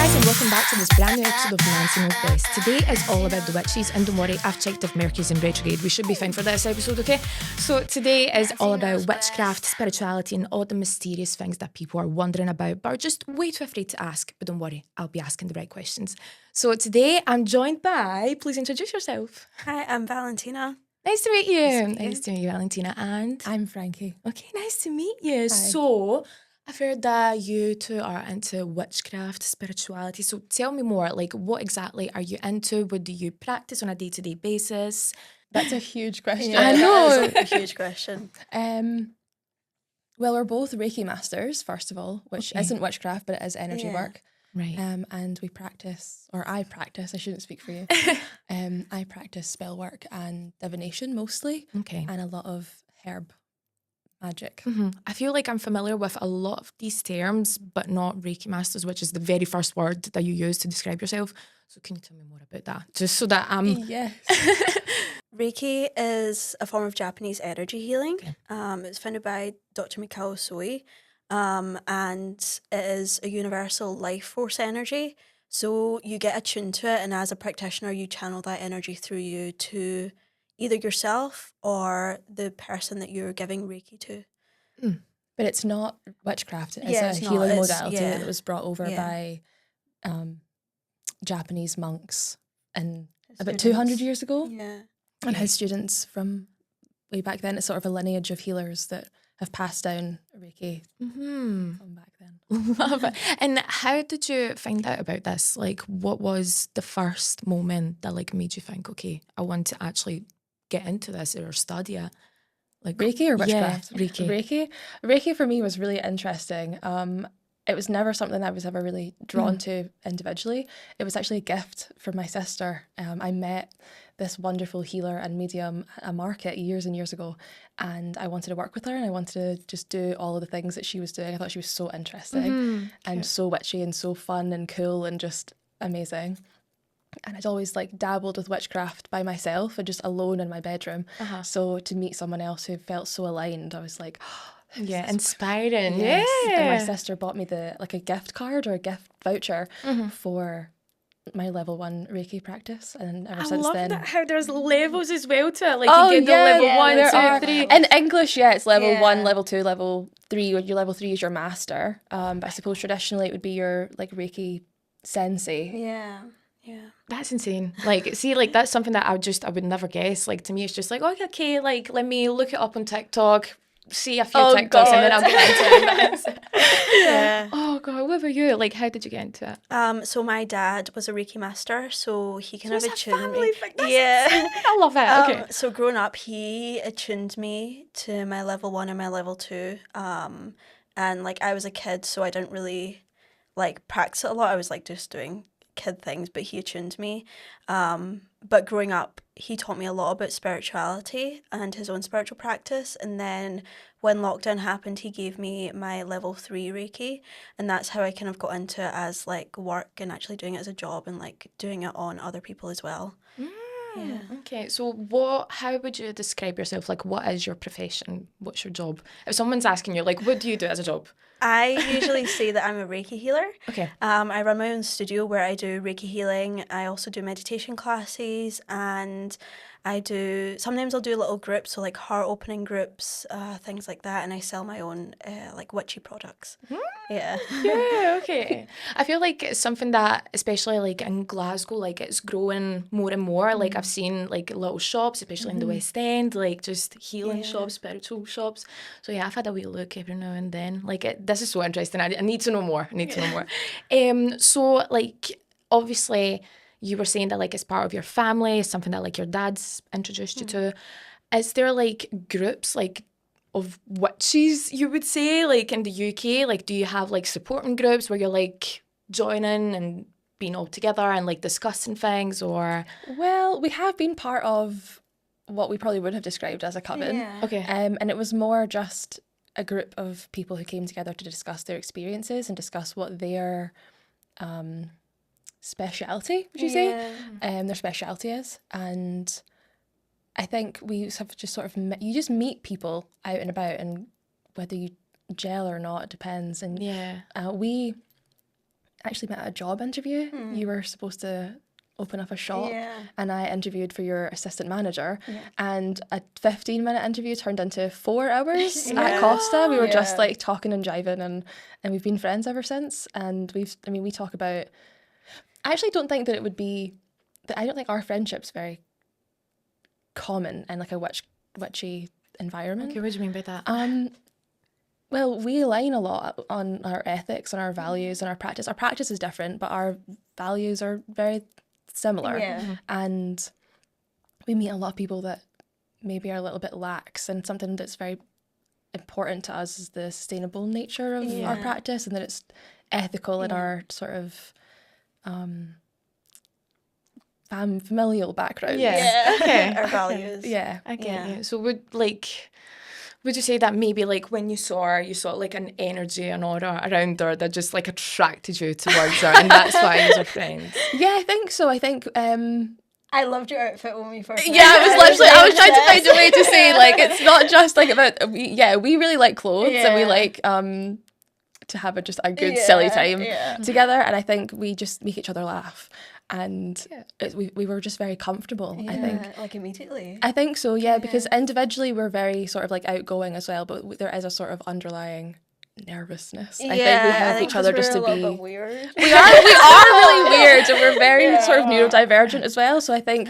guys, and welcome back to this brand new episode of Nancy Knows Best. Today is all about the witches, and don't worry, I've checked if Mercury's in retrograde. We should be fine for this episode, okay? So today is all about witchcraft, spirituality, and all the mysterious things that people are wondering about, but are just way too afraid to ask. But don't worry, I'll be asking the right questions. So today I'm joined by, please introduce yourself. Hi, I'm Valentina. Nice to meet you. Nice to meet you, Valentina. And I'm Frankie. okay, nice to meet you. Hi. So I've heard that you two are into witchcraft, spirituality. So tell me more, like what exactly are you into? What do you practice on a day-to-day basis? That's a huge question. I know. That is a huge question. Well, we're both Reiki masters, first of all, which Okay. isn't witchcraft, but it is energy Yeah. work. Right. And we practice, or I practice, I shouldn't speak for you. I practice spell work and divination mostly, Okay. and a lot of herb magic. I feel like I'm familiar with a lot of these terms, but not Reiki Masters, which is the very first word that you use to describe yourself. So can you tell me more about that? Just so that I'm... Yes. Reiki is a form of Japanese energy healing. Okay. It's founded by Dr. Mikao Soe, and it is a universal life force energy. So you get attuned to it, and as a practitioner, you channel that energy through you to either yourself or the person that you're giving Reiki to. But it's not witchcraft. It's Yeah, a it's not. healing It's- modality yeah. that was brought over Yeah. by Japanese monks in His about students. 200 years ago. Yeah. And his students from way back then. It's sort of a lineage of healers that have passed down Reiki from back then. Love it. And how did you find out about this? Like, what was the first moment that like made you think, okay, I want to actually get into this or study it? Like Reiki or witchcraft? Yeah, Reiki. Reiki for me was really interesting. It was never something I was ever really drawn to individually. It was actually a gift from my sister. I met this wonderful healer and medium at a market years and years ago, and I wanted to work with her, and I wanted to just do all of the things that she was doing. I thought she was so interesting and so witchy and so fun and cool and just amazing. And I'd always like dabbled with witchcraft by myself and just alone in my bedroom. So to meet someone else who felt so aligned, I was like, Yeah, inspiring. yes. Yeah. And my sister bought me a gift card or a gift voucher for my level 1 Reiki practice, and ever I since love then. that how there's levels as well to it. Like Oh, you get yeah, the level one, there two, are. three. In English, yeah, it's level Yeah. 1, level 2, level 3. Your level 3 is your master. But I suppose traditionally it would be your like Reiki sensei. Yeah. Yeah. That's insane. Like, see, like that's something that I would never guess. Like to me, it's just like, oh, okay, like let me look it up on TikTok, see a few Oh, TikToks, and then I'll God. get into it. Yeah. Oh God, what about you? Like, how did you get into it? So my dad was a Reiki master, so he kind So of it's a attuned family me. thing. That's Yeah. I love it. Okay. So growing up, he attuned me to my level 1 and my level 2. And like I was a kid, so I didn't really like practice it a lot. I was like just doing kid things, but he attuned me. But growing up, he taught me a lot about spirituality and his own spiritual practice. And then when lockdown happened, he gave me my level 3 Reiki, and that's how I kind of got into it as like work and actually doing it as a job and like doing it on other people as well. Yeah. Okay, so how would you describe yourself? Like, what is your profession? What's your job? If someone's asking you, like, what do you do as a job? I usually say that I'm a Reiki healer. Okay. I run my own studio where I do Reiki healing. I also do meditation classes, and sometimes I'll do little groups, so like heart opening groups, things like that, and I sell my own like witchy products. Yeah. Yeah, okay. I feel like it's something that, especially like in Glasgow, like it's growing more and more. Like I've seen like little shops, especially in the West End, like just healing shops, spiritual shops. So yeah, I've had a wee look every now and then. Like this is so interesting. I need to know more. I need to know more. So like obviously you were saying that like it's part of your family, it's something that like your dad's introduced you to. Is there like groups like of witches, you would say, like in the UK? Like, do you have like supporting groups where you're like joining and being all together and like discussing things, or? Well, we have been part of what we probably would have described as a coven. Yeah. Okay. And it was more just a group of people who came together to discuss their experiences and discuss what their speciality, would you say? Their speciality is. And I think we have just sort of, you just meet people out and about, and whether you gel or not, it depends. And Yeah. actually met at a job interview. You were supposed to open up a shop, and I interviewed for your assistant manager, and a 15-minute interview turned into 4 hours at Costa. We were just like talking and jiving, and we've been friends ever since. And we talk about, I actually don't think that it would be, I don't think our friendship's very common in like a witchy environment. Okay, what do you mean by that? Well, we align a lot on our ethics and our values and our practice. Our practice is different, but our values are very similar. And we meet a lot of people that maybe are a little bit lax, and something that's very important to us is the sustainable nature of our practice, and that it's ethical in our sort of familial background. Okay. Our values. I get you. So would you say that maybe like when you saw her, you saw like an energy, an aura around her that just like attracted you towards her, and that's why you're friends? Yeah, I think so. I think I loved your outfit when we first met. yeah, I was trying to find a way to say like it's not just like about we really like clothes, and we like to have a good silly time together, and I think we just make each other laugh, and we were just very comfortable. I think like immediately. I think so, because individually we're very sort of like outgoing as well, but there is a sort of underlying nervousness. I think we help each other just to be weird. we are really weird, and we're very sort of neurodivergent as well. So I think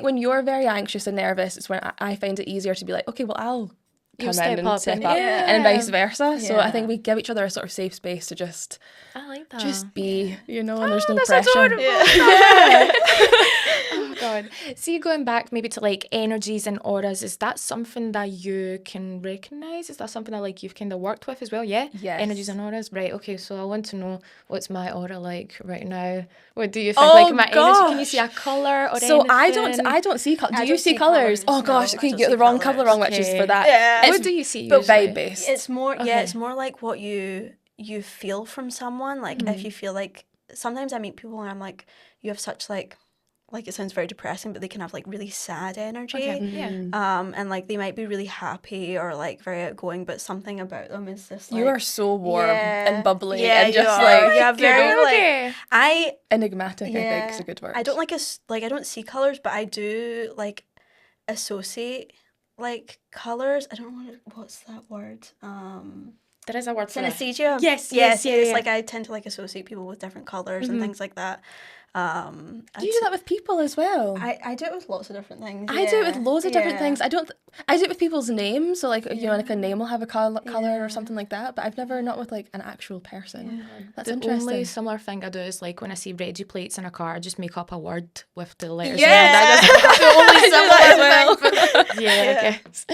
when you're very anxious and nervous, it's when I find it easier to be like, okay, well, I'll come in and step up, and vice versa. So I think we give each other a sort of safe space to just I like that. just be, and there's no that's pressure. adorable. Oh God. See, going back maybe to like energies and auras, is that something that you can recognize? Is that something that like you've kind of worked with as well? Yeah. Yes. Energies and auras. Right. Okay. So I want to know, what's my aura like right now? What do you think? Like my energy? Can you see a color or so anything? I don't see colors. Do you see colours? colors? Oh gosh, No, okay, I you don't get the see wrong couple of wrong colours. witches Okay. for that. Yeah. What do you see? But Usually? vibe based. It's more it's more like what you feel from someone. Like if you feel like, sometimes I meet people and I'm like, you have such like it sounds very depressing, but they can have like really sad energy. And like they might be really happy or like very outgoing, but something about them is just like, You are so warm and bubbly yeah, and just you like are. Very like enigmatic. I think is a good word. I don't I don't see colors, but I do like associate like colors. I don't know what's that word. There is a word for that. Synesthesia. Yes. Like I tend to like associate people with different colors and things like that. Do you do that with people as well? I do it with lots of different things. I do it with loads of different things. I do it with people's names. So like like a name will have a color or something like that. But I've never, not with like an actual person. That's The interesting. only similar thing I do is like when I see Reggie plates in a car, I just make up a word with the letters. Yeah. That's the only similar well. thing. I guess.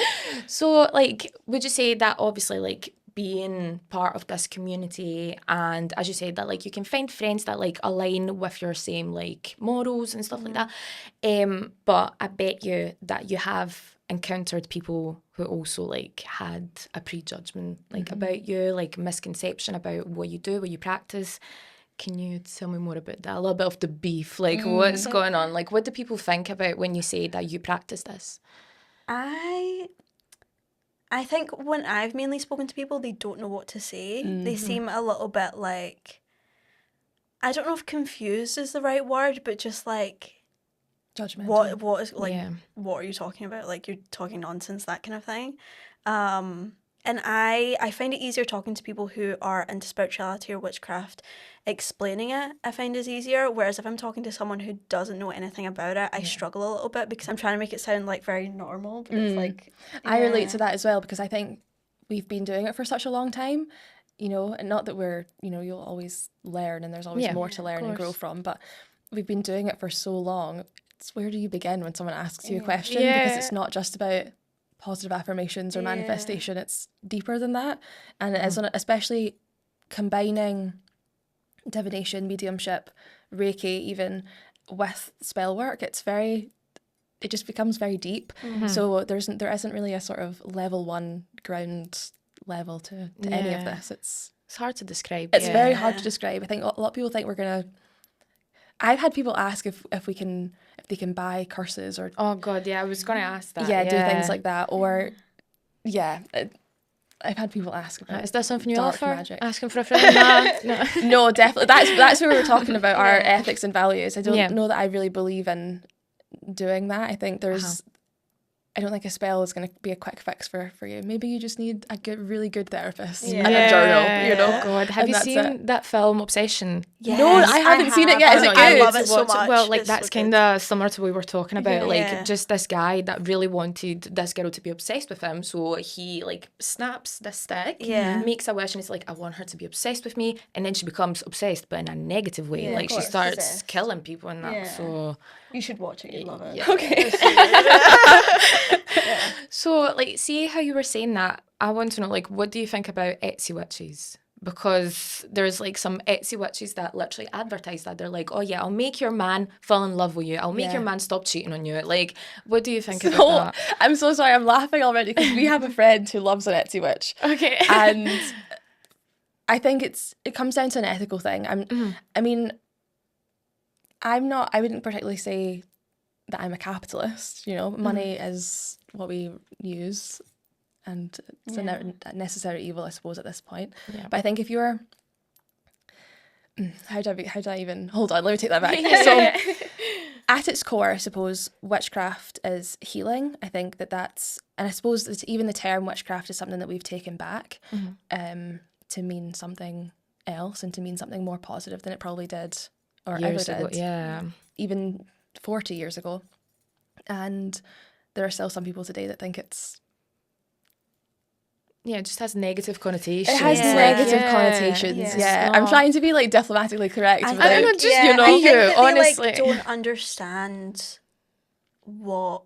So like, would you say that obviously like being part of this community, and as you said that like you can find friends that like align with your same like morals and stuff like that, but I bet you that you have encountered people who also like had a prejudgment like about you, like misconception about what you do, what you practice. Can you tell me more about that? A little bit of the beef, like what's going on? Like what do people think about when you say that you practice this? I think when I've mainly spoken to people, they don't know what to say. They seem a little bit like, I don't know if confused is the right word, but just like, judgmental. What is like, what are you talking about? Like you're talking nonsense, that kind of thing. And I find it easier talking to people who are into spirituality or witchcraft. Explaining it, I find, is easier. Whereas if I'm talking to someone who doesn't know anything about it, I struggle a little bit because I'm trying to make it sound like very normal. But it's like, I relate to that as well, because I think we've been doing it for such a long time, and not that we're, you'll always learn and there's always more to learn and grow from, but we've been doing it for so long. It's where do you begin when someone asks you a question? Because it's not just about positive affirmations or manifestation, it's deeper than that. And it is especially combining divination, mediumship, Reiki even with spell work, it just becomes very deep. So there isn't really a sort of level one ground level to any of this. It's hard to describe. It's very hard to describe. I think a lot of people think we're gonna. I've had people ask if they can buy curses or oh god, I was gonna ask that. Do things like that, or I've had people ask about Is that something you dark offer? magic. Asking for a friend? No. No, definitely. That's where we're talking about our ethics and values. I don't Yeah. know that I really believe in doing that. I think I don't think a spell is going to be a quick fix for you. Maybe you just need a really good therapist and a journal, you know. God, have you seen that film Obsession? Yes, No, I haven't seen it yet. Is it good? I love it so Watch it. much. Well, like It's that's so kind of similar to what we were talking about. Like Yeah. just this guy that really wanted this girl to be obsessed with him, so he like snaps the stick, makes a wish, and he's like, I want her to be obsessed with me, and then she becomes obsessed, but in a negative way. Yeah, like of she course, starts possessed. killing people and that. Yeah. So You should watch it. You'd love it. yeah. Okay. So like, see how you were saying that. I want to know, like, what do you think about Etsy witches? Because there's like some Etsy witches that literally advertise that. They're like, oh yeah, I'll make your man fall in love with you. I'll make your man stop cheating on you. Like, what do you think about that? I'm so sorry, I'm laughing already because we have a friend who loves an Etsy witch. Okay. And I think it comes down to an ethical thing. I mean, I wouldn't particularly say that I'm a capitalist, you know. Money is what we use, and it's a necessary evil, I suppose, at this point. Yeah. But I think if you're how do I even hold on, let me take that back. So at its core, I suppose witchcraft is healing. I think that's, and I suppose that even the term witchcraft is something that we've taken back to mean something else and to mean something more positive than it probably did or years ever ago, did. Even 40 years ago. And there are still some people today that think it's... Yeah, it just has negative connotations. It has negative connotations, I'm trying to be like diplomatically correct. I don't know, just, you know, I think that honestly. they like, don't understand what...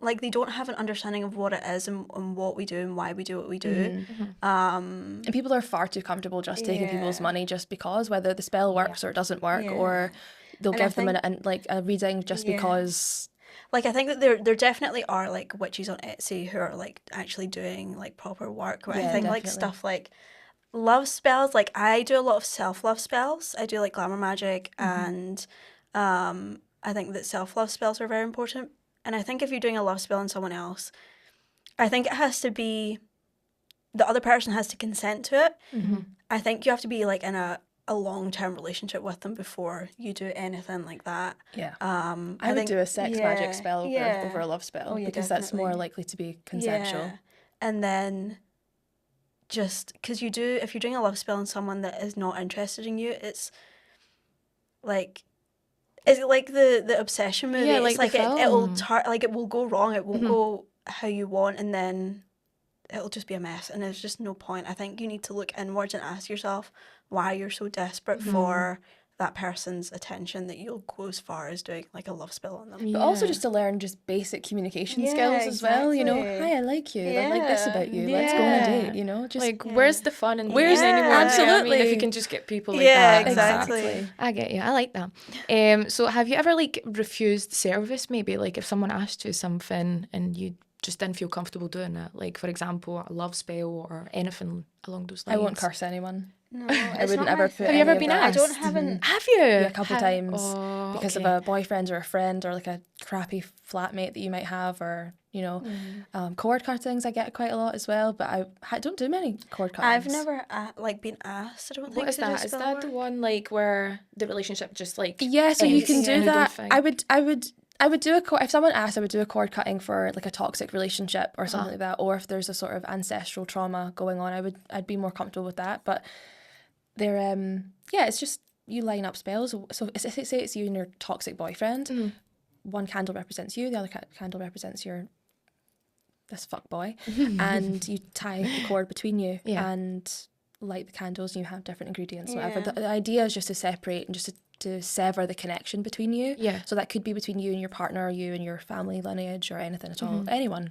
Like, they don't have an understanding of what it is and what we do and why we do what we do. And people are far too comfortable just taking people's money just because, whether the spell works or it doesn't work, or they'll give them a reading just because... Like, I think that there definitely are, like, witches on Etsy who are, like, actually doing, like, proper work. But I think, like, stuff like love spells, like, I do a lot of self-love spells. I do, like, glamour magic, and I think that self-love spells are very important. And I think if you're doing a love spell on someone else, I think it has to be, the other person has to consent to it. I think you have to be, like, in a long-term relationship with them before you do anything like that. I would do a sex magic spell over a love spell because that's more likely to be consensual. And then just, because if you're doing a love spell on someone that is not interested in you, it's like... Is it like the Obsession movie? Yeah, it's like it will go wrong. It won't go how you want, and then it'll just be a mess. And there's just no point. I think you need to look inwards and ask yourself why you're so desperate for that person's attention that you'll go as far as doing like a love spell on them. But also just to learn just basic communication skills as well. You know, hi, I like you. I like this about you. Let's go on a date. You know, just like where's the fun in where's anymore? absolutely? I mean, if you can just get people like that. Exactly. I get you. I like that. So have you ever like refused service? Maybe like if someone asked you something and you just didn't feel comfortable doing it, like for example a love spell or anything along those lines. I won't curse anyone. No, I wouldn't ever put. Have you ever been asked? I haven't. Have you? Yeah, a couple of times because of a boyfriend or a friend or like a crappy flatmate that you might have, or you know, cord cuttings I get quite a lot as well. But I don't do many cord cuttings. I've never like been asked. I don't think. What is that? Is that the one like where the relationship just like so you can do that. I would do if someone asked, I would do a cord cutting for like a toxic relationship or something like that, or if there's a sort of ancestral trauma going on, I'd be more comfortable with that. But they're it's just you line up spells. So say it's you and your toxic boyfriend. One candle represents you, the other candle represents this fuck boy, and you tie the cord between you and light the candles, and you have different ingredients. Whatever. The idea is just to separate and just to sever the connection between you. So that could be between you and your partner, or you and your family lineage, or anything at all. Anyone.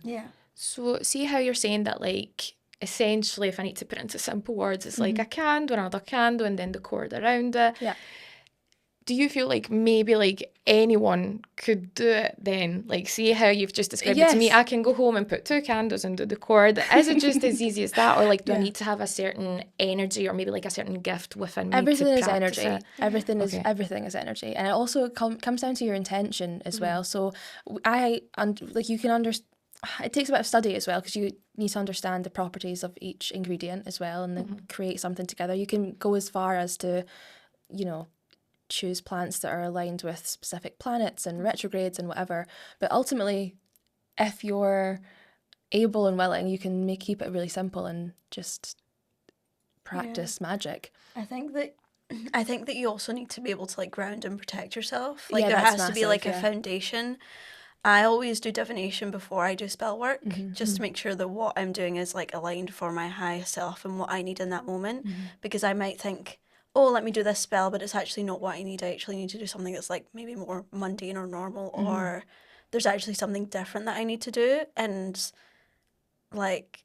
So see how you're saying that, like, essentially, if I need to put it into simple words, it's like a candle, another candle, and then the cord around it. Do you feel like maybe like anyone could do it then? Like, see how you've just described it to me. I can go home and put 2 candles and do the cord. Is it just as easy as that? Or like, do I need to have a certain energy or maybe like a certain gift within me Everything to is practice energy. it? Everything is energy. And it also comes down to your intention as well. So you can understand. it takes a bit of study as well, because you need to understand the properties of each ingredient as well, and then create something together. You can go as far as to, you know, choose plants that are aligned with specific planets and retrogrades and whatever. But ultimately, if you're able and willing, you can keep it really simple and just practice magic. I think that you also need to be able to like ground and protect yourself. Like Yeah, there that's has to be massive, like a yeah. foundation. I always do divination before I do spell work, just to make sure that what I'm doing is like aligned for my highest self and what I need in that moment. Because I might think, oh, let me do this spell, but it's actually not what I need. I actually need to do something that's like maybe more mundane or normal, or there's actually something different that I need to do. And like,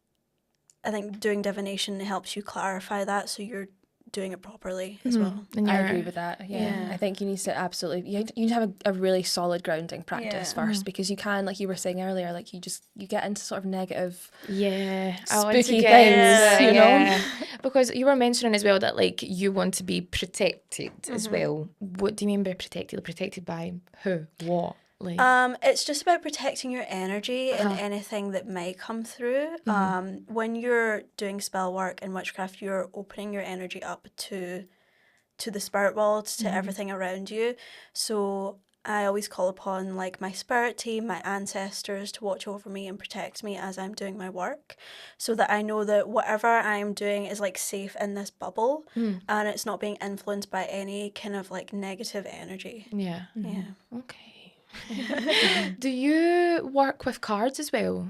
I think doing divination helps you clarify that, so you're doing it properly as well. And I you're- agree with that. Yeah. Yeah. I think you need to absolutely, you need to have a really solid grounding practice Yeah. first, because you can, like you were saying earlier, like you get into sort of negative, Yeah, I want to spooky get things, into- you know? yeah. Because you were mentioning as well that like you want to be protected as well. What do you mean by protected? Protected by who? What? Like, It's just about protecting your energy and anything that may come through. When you're doing spell work and witchcraft, you're opening your energy up to the spirit world, to everything around you. So I always call upon like my spirit team, my ancestors to watch over me and protect me as I'm doing my work, so that I know that whatever I'm doing is like safe in this bubble and it's not being influenced by any kind of like negative energy. yeah. Yeah. Okay. Do you work with cards as well?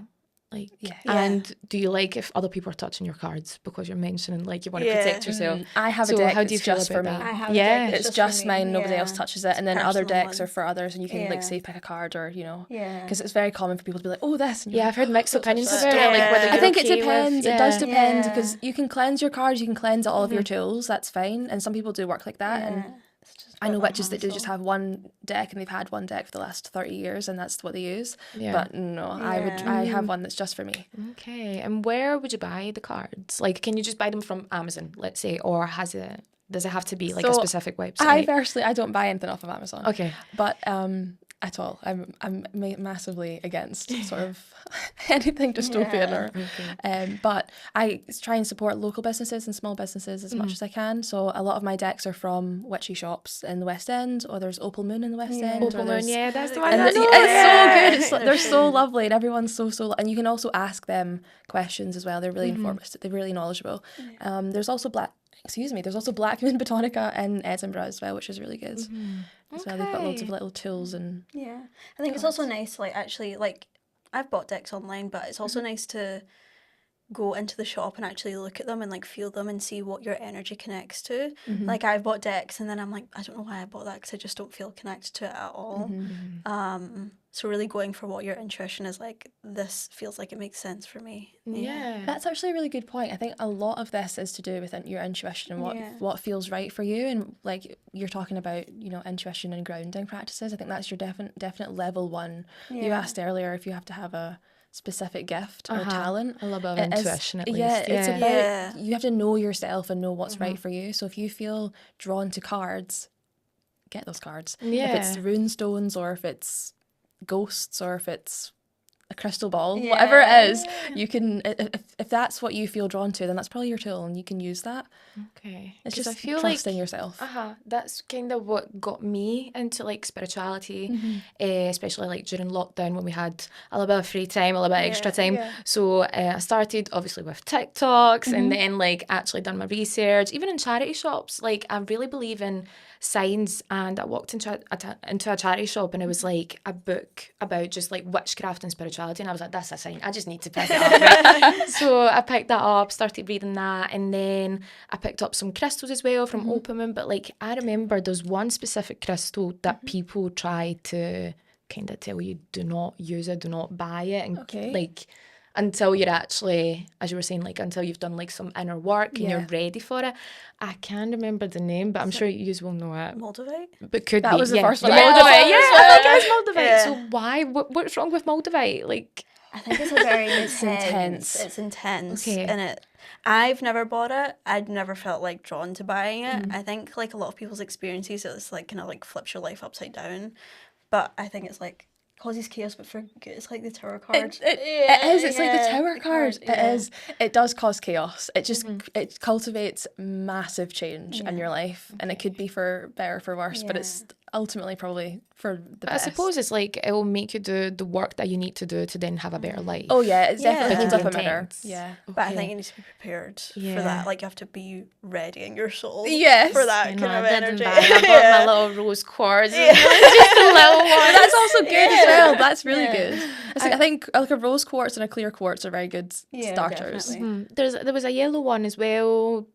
Like, Yeah. and do you like if other people are touching your cards, because you're mentioning like you want to Yeah. protect yourself? I have So a deck how do you that's feel just about for me. that? I have a Yeah. deck It's for just me. mine, nobody Yeah. else touches it, It's and then other personal decks one. are for others, and you can Yeah. like say pick a card, or you know, Yeah. because it's very common for people to be like, oh, this, and you're Yeah, like, I've heard mixed don't touch opinions that. about it. Like whether Yeah. you're I think okay it depends. with, It does depend, Yeah. because you can cleanse your cards, you can cleanse all of your tools. That's fine, and some people do work like that. And It's just I know about witches that do just hassle. have one deck, and they've had one deck for the last 30 years, and that's what they use. Yeah. But no, I have one that's just for me. Okay, and where would you buy the cards? Like, can you just buy them from Amazon, let's say, or does it have to be like a So, specific website? I don't buy anything off of Amazon. Okay. But at all, I'm massively against sort of anything dystopian but I try and support local businesses and small businesses as much as I can. So a lot of my decks are from witchy shops in the West End, or there's Opal Moon in the West End. Opal or Moon, there's- yeah, that's the one. And I it's know. so good. They're They're so so- lovely, and everyone's so. And you can also ask them questions as well. They're really informative. They're really knowledgeable. There's also Black Moon Botanica in Edinburgh as well, which is really good. As well, they've got loads of Okay. little tools and Yeah. I think it's also nice, like, actually, like, I've bought decks online, but it's also nice to go into the shop and actually look at them and, like, feel them and see what your energy connects to. Like, I've bought decks and then I'm like, I don't know why I bought that, because I just don't feel connected to it at all. So really going for what your intuition is like, this feels like it makes sense for me. Yeah. That's actually a really good point. I think a lot of this is to do with your intuition and what feels right for you. And like you're talking about, you know, intuition and grounding practices. I think that's your definite level one. You asked earlier if you have to have a specific gift or talent. A little bit of It is- intuition at least. Yeah, it's about Yeah. you have to know yourself and know what's right for you. So if you feel drawn to cards, get those cards. Yeah. If it's rune stones, or if it's ghosts, or if it's a crystal ball, whatever it is, you can, if that's what you feel drawn to, then that's probably your tool and you can use that. Okay. It's 'Cause just I feel trusting like yourself. that's kind of what got me into like spirituality, especially like during lockdown when we had a little bit of free time, a little bit of extra time. So I started obviously with TikToks and then like actually done my research, even in charity shops. Like I really believe in signs, and I walked into a charity shop and it was like a book about just like witchcraft and spirituality, and I was like, that's a sign, I just need to pick it up, right? So I picked that up, started reading that, and then I picked up some crystals as well from Opal Moon. But like I remember there's one specific crystal that people try to kind of tell you, do not use it, do not buy it, and like until you're actually, as you were saying, like until you've done like some inner work and you're ready for it. I can't remember the name, but I'm sure you will know it. Moldavite? But could That be. was the first one. Moldavite, I think it's Moldavite. So why? What's wrong with Moldavite? Like, I think it's a very intense. It's intense. Okay. And I've never bought it. I'd never felt like drawn to buying it. I think like a lot of people's experiences, it's like kind of like flips your life upside down. But I think it's like causes chaos, but for good. It's like the Tower card. It is. It's like the Tower the card. yeah. It is. It does cause chaos. It just it cultivates massive change in your life, and it could be for better or for worse, but it's ultimately probably for the best. I suppose it's like it will make you do the work that you need to do to then have a better life. Oh yeah, it's definitely Yeah. holds up a Intense. mirror. Yeah. But I think you need to be prepared for Yeah. that. Like, you have to be ready in your soul Yes. for that I kind know, of I didn't energy. buy it. I bought my little rose quartz. Yeah. Just a little one. But that's also good as well. That's really Yeah. good. It's like, I think like a rose quartz and a clear quartz are very good Yeah, starters. definitely. There was a yellow one as well.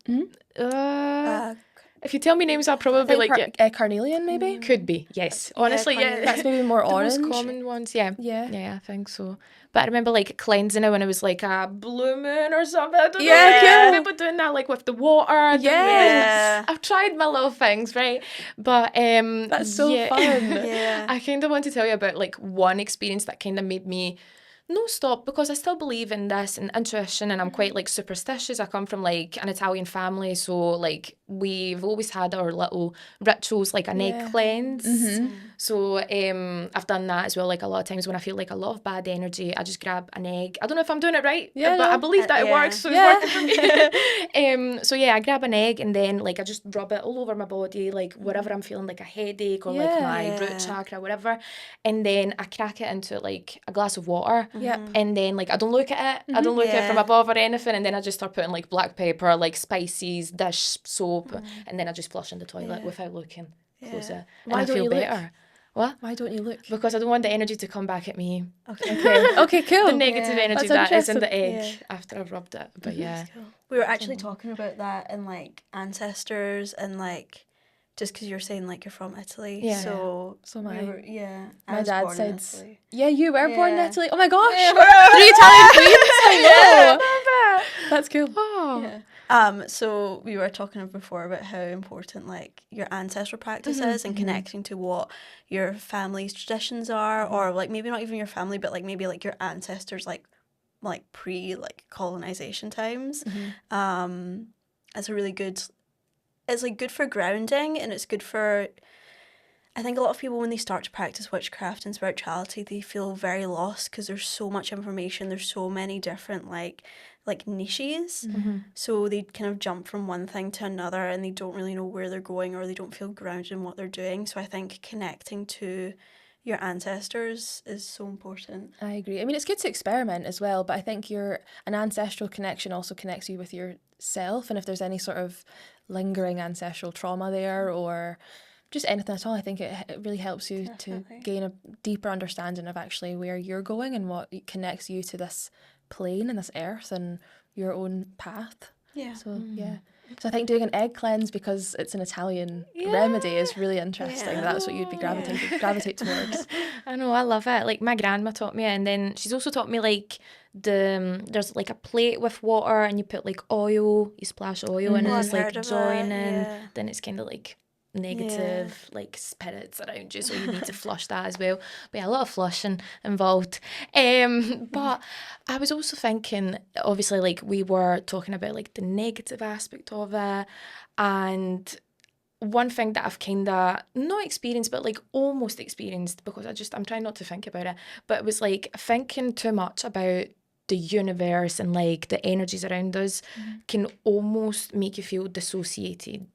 If you tell me names, I'll I probably think like yeah. carnelian maybe. Could be, yes. Honestly, yeah. carnelian. That's maybe more the orange. most common ones, yeah. Yeah. Yeah, I think so. But I remember like cleansing it when it was like a blue moon or something. I don't know. Yeah, Like, cool. I remember doing that like with the water. Yeah. I've tried my little things, right? But That's so fun. Yeah. I kind of want to tell you about like one experience that kind of made me no stop, because I still believe in this and intuition, and I'm quite like superstitious. I come from like an Italian family, so like we've always had our little rituals, like an egg cleanse. So I've done that as well. Like a lot of times when I feel like a lot of bad energy, I just grab an egg. I don't know if I'm doing it right, Yeah, but I no. believe that it Yeah. works, so Yeah. it's working for me. So yeah, I grab an egg and then like I just rub it all over my body, like wherever I'm feeling like a headache or like my Yeah. root chakra, whatever. And then I crack it into like a glass of water. Yep. And then like I don't look at it. I don't look at it from Yeah. above or anything. And then I just start putting like black pepper, like spices, dish soap, and then I just flush in the toilet without looking. Close it. And Why I don't feel you look? better. What? Why don't you look? Because I don't want the energy to come back at me. Okay. Okay, cool. The negative energy That's that is in the interesting. egg Yeah. after I've rubbed it. But yeah. We were actually talking about that in like ancestors and like just because you're saying like you're from Italy. Yeah. So So am we I. were, yeah. I My was dad born in said, Italy. yeah, you were born in Yeah. Italy. Oh my gosh. Yeah. Three Italian queens. Hello. That's cool. Oh. Yeah. So we were talking before about how important like your ancestral practice is and connecting to what your family's traditions are, or like maybe not even your family, but like maybe like your ancestors like pre like colonization times. It's a really good. It's like good for grounding, and it's good for. I think a lot of people, when they start to practice witchcraft and spirituality, they feel very lost because there's so much information. There's so many different like niches. So they kind of jump from one thing to another, and they don't really know where they're going, or they don't feel grounded in what they're doing. So I think connecting to your ancestors is so important. I agree. I mean, it's good to experiment as well, but I think an ancestral connection also connects you with yourself, and if there's any sort of lingering ancestral trauma there or just anything at all, I think it really helps you Definitely. to gain a deeper understanding of actually where you're going and what connects you to this plane and this earth and your own path. Yeah. So yeah. So I think doing an egg cleanse because it's an Italian remedy is really interesting. Yeah. That's what you'd be gravitate towards. I know, I love it. Like my grandma taught me it, and then she's also taught me like there's like a plate with water and you put like oil, you splash oil and Oh, it's I've like heard of joining. that, yeah. Then it's kind of like negative like spirits around you, so you need to flush that as well. But yeah, a lot of flushing involved. But I was also thinking, obviously, like we were talking about like the negative aspect of it, and one thing that I've kind of not experienced, but like almost experienced, because I'm trying not to think about it, but it was like thinking too much about the universe and like the energies around us can almost make you feel dissociated.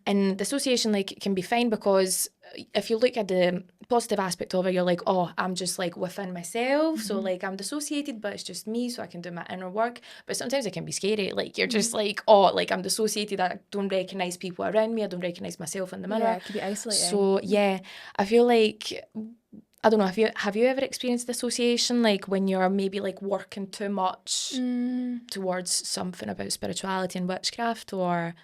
And dissociation like can be fine, because if you look at the positive aspect of it, you're like, oh, I'm just like within myself, so like I'm dissociated, but it's just me, so I can do my inner work. But sometimes it can be scary, like you're just like, oh, like I'm dissociated, I don't recognize people around me, I don't recognize myself in the mirror. Yeah, it could be isolating. So yeah, I feel like, I don't know, have you ever experienced dissociation, like when you're maybe like working too much towards something about spirituality and witchcraft, or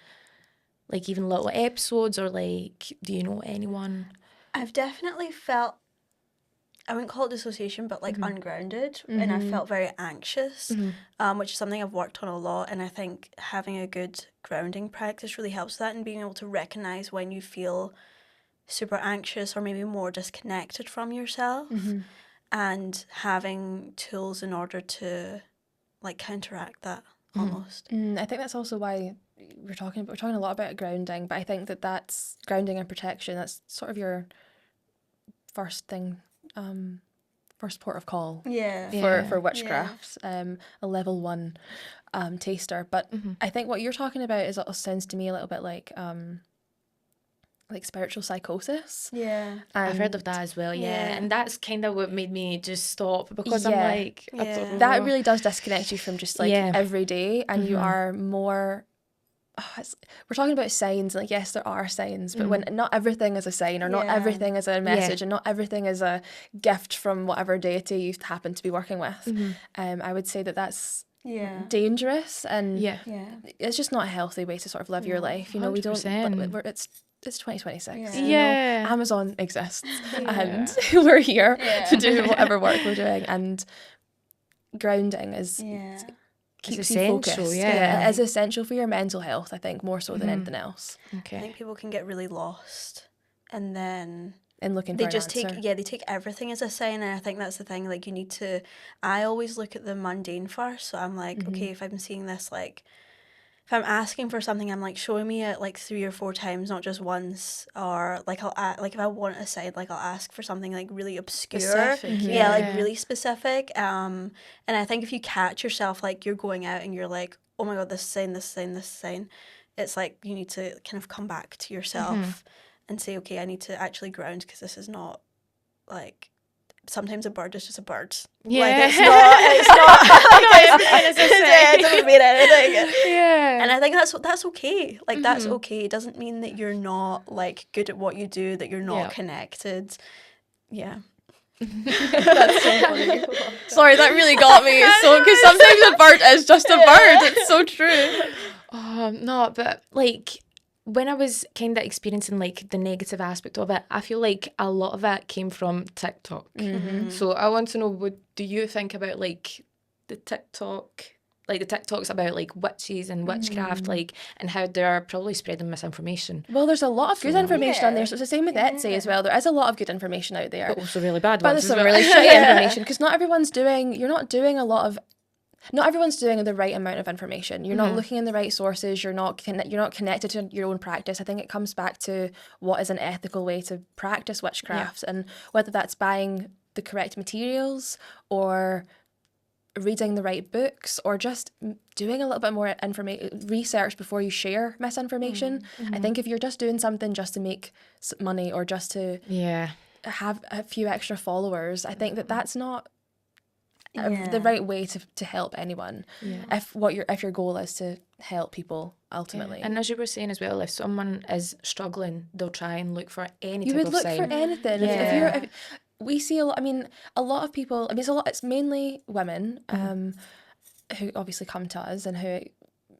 like even little episodes, or like, do you know anyone? I've definitely felt, I wouldn't call it dissociation, but like ungrounded, and I felt very anxious, which is something I've worked on a lot, and I think having a good grounding practice really helps that, and being able to recognise when you feel super anxious or maybe more disconnected from yourself, and having tools in order to like counteract that almost. I think that's also why we're talking a lot about grounding, but I think that's grounding and protection. That's sort of your first thing first port of call Yeah. for witchcraft, a level 1 taster. But I think what you're talking about is sounds to me a little bit like spiritual psychosis. Yeah. I've heard of that as well, Yeah. and that's kind of what made me just stop, because I'm Yeah. like, I don't know. That really does disconnect you from just like Yeah. every day, and you are more. We're talking about signs, like yes, there are signs, but when not everything is a sign, or not everything is a message, and not everything is a gift from whatever deity you happen to be working with. I would say that that's dangerous, and it's just not a healthy way to sort of live your life. You know, we don't. 100%. It's 2026. Yeah. You know, Amazon exists, and we're here to do whatever work we're doing, and grounding is. Keeps you essential, focused. yeah. It is essential for your mental health, I think, more so than anything else. Okay. I think people can get really lost, and then In looking they for just an answer. they take everything as a sign, and I think that's the thing. Like, you need to. I always look at the mundane first, so I'm like, okay, if I'm seeing this, like, if I'm asking for something, I'm like, showing me it like 3 or 4 times, not just once. Or like like if I want a sign, like I'll ask for something like really obscure, Specific, like really specific. And I think if you catch yourself like you're going out and you're like, oh my god, this sign, this sign, this sign, it's like you need to kind of come back to yourself and say, okay, I need to actually ground, because this is not like. Sometimes a bird is just a bird. Yeah. Like, it's not it doesn't mean anything. Yeah. And I think that's okay. Like, that's okay. It doesn't mean that you're not like good at what you do, that you're not connected. Yeah. That's so funny. Sorry, that really got me. So because sometimes a bird is just a bird. It's so true. No, but like when I was kind of experiencing like the negative aspect of it, I feel like a lot of it came from TikTok. So I want to know, what do you think about like the TikToks about like witches and witchcraft, like, and how they're probably spreading misinformation. Well, there's a lot of good information on there. So it's the same with Etsy as well. There is a lot of good information out there. But also really bad But ones. there's some really shitty information, because not everyone's doing the right amount of information. You're not looking in the right sources. You're not connected to your own practice. I think it comes back to what is an ethical way to practice witchcraft, and whether that's buying the correct materials, or reading the right books, or just doing a little bit more research before you share misinformation. I think if you're just doing something just to make money, or just to have a few extra followers, I think that's not the right way to help anyone. If your goal is to help people ultimately. And as you were saying as well, if someone is struggling, they'll try and look for any type of sign. You would look for anything. If we see a lot. I mean, a lot of people. I mean, it's mainly women who obviously come to us, and who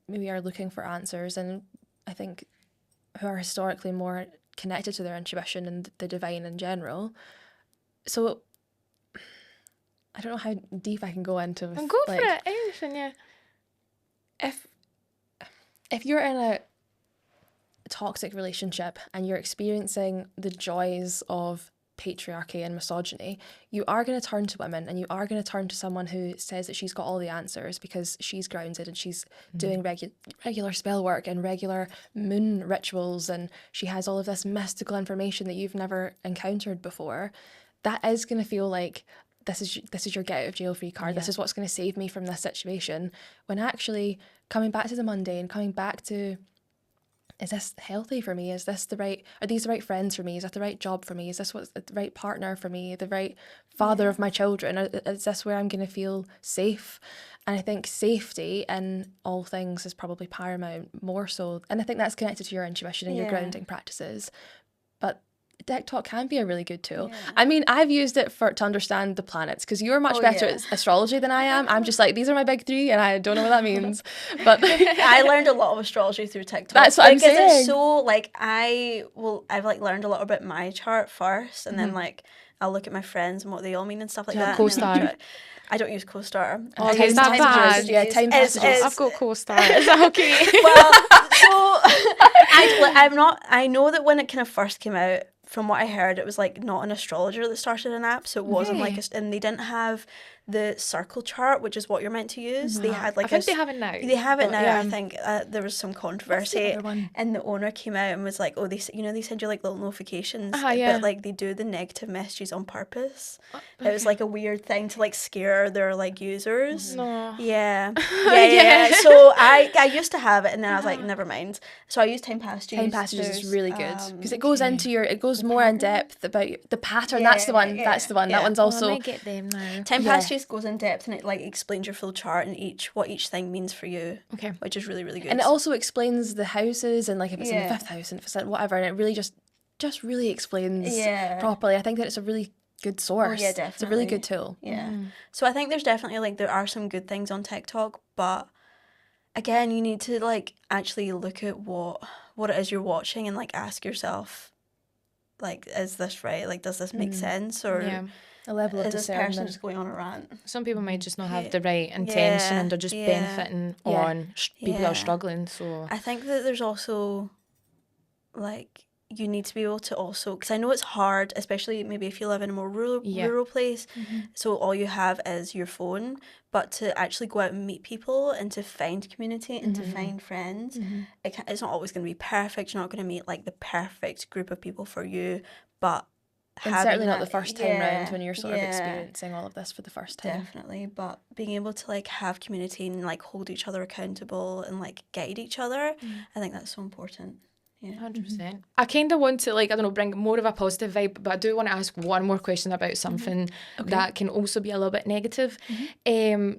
maybe are looking for answers, and I think who are historically more connected to their intuition and the divine in general. So I don't know how deep I can go into. Go for it, anything, yeah. If you're in a toxic relationship and you're experiencing the joys of patriarchy and misogyny, you are going to turn to women, and you are going to turn to someone who says that she's got all the answers because she's grounded, and she's doing regular spell work and regular moon rituals, and she has all of this mystical information that you've never encountered before. That is going to feel like this is your get out of jail free card. This is what's going to save me from this situation. When actually coming back to the mundane, coming back to, is this healthy for me? Are these the right friends for me? Is that the right job for me? Is this what's the right partner for me? The right father of my children? Is this where I'm going to feel safe? And I think safety in all things is probably paramount, more so. And I think that's connected to your intuition and your grounding practices. But TikTok can be a really good tool. I mean, I've used it to understand the planets, because you're much better at astrology than I am. I'm just like, these are my big 3 and I don't know what that means. But I learned a lot of astrology through TikTok. That's what I'm saying. It's so like I've like learned a lot about my chart first, and then like I'll look at my friends and what they all mean and stuff like that. Co-star. I don't use co-star. Oh, is that bad? Yeah, time passages. I've got co-star. Is that okay? Well, so I know that when it kind of first came out, from what I heard, it was like not an astrologer that started an app, so it wasn't like and they didn't have the circle chart, which is what you're meant to use. They had like I think they have it now. They have it But, now. yeah. I think there was some controversy, and the owner came out and was like, "Oh, they send you like little notifications, yeah. but like they do the negative messages on purpose." It was like a weird thing to like scare their like users. No. Yeah. Yeah. So I used to have it, and then I was like, never mind. So I use Time Passages. Time Passages is There's, really good because it goes into it goes more in depth about the pattern. Yeah, that's the one. yeah, That's the one. yeah. That one's I also. might get them now. Time Passages goes in depth, and it like explains your full chart and what each thing means for you. Okay. Which is really, really good. And it also explains the houses and like if it's in the Yeah. 5th house and if it's in whatever, and it really just really explains Yeah. properly. I think that it's a really good source. Oh, yeah, It's a really definitely. good tool. Yeah. So I think there's definitely like there are some good things on TikTok, but again, you need to like actually look at what it is you're watching and like ask yourself, like, is this right? Like, does this make sense? Or Yeah. A level of is this person discernment. just going on a rant? Some people might just not have Yeah. the right intention Yeah, and they're just yeah. benefiting Yeah. on people that Yeah. are struggling. So I think that there's also like you need to be able to also, because I know it's hard, especially maybe if you live in a more rural place, so all you have is your phone, but to actually go out and meet people and to find community and to find friends, it's not always going to be perfect. You're not going to meet like the perfect group of people for you, but And having certainly not that- the first time round when you're sort of experiencing all of this for the first time. Definitely, but being able to like have community and like hold each other accountable and like guide each other, I think that's so important. Yeah. 100%. I kind of want to, like, I don't know, bring more of a positive vibe, but I do want to ask one more question about something that can also be a little bit negative.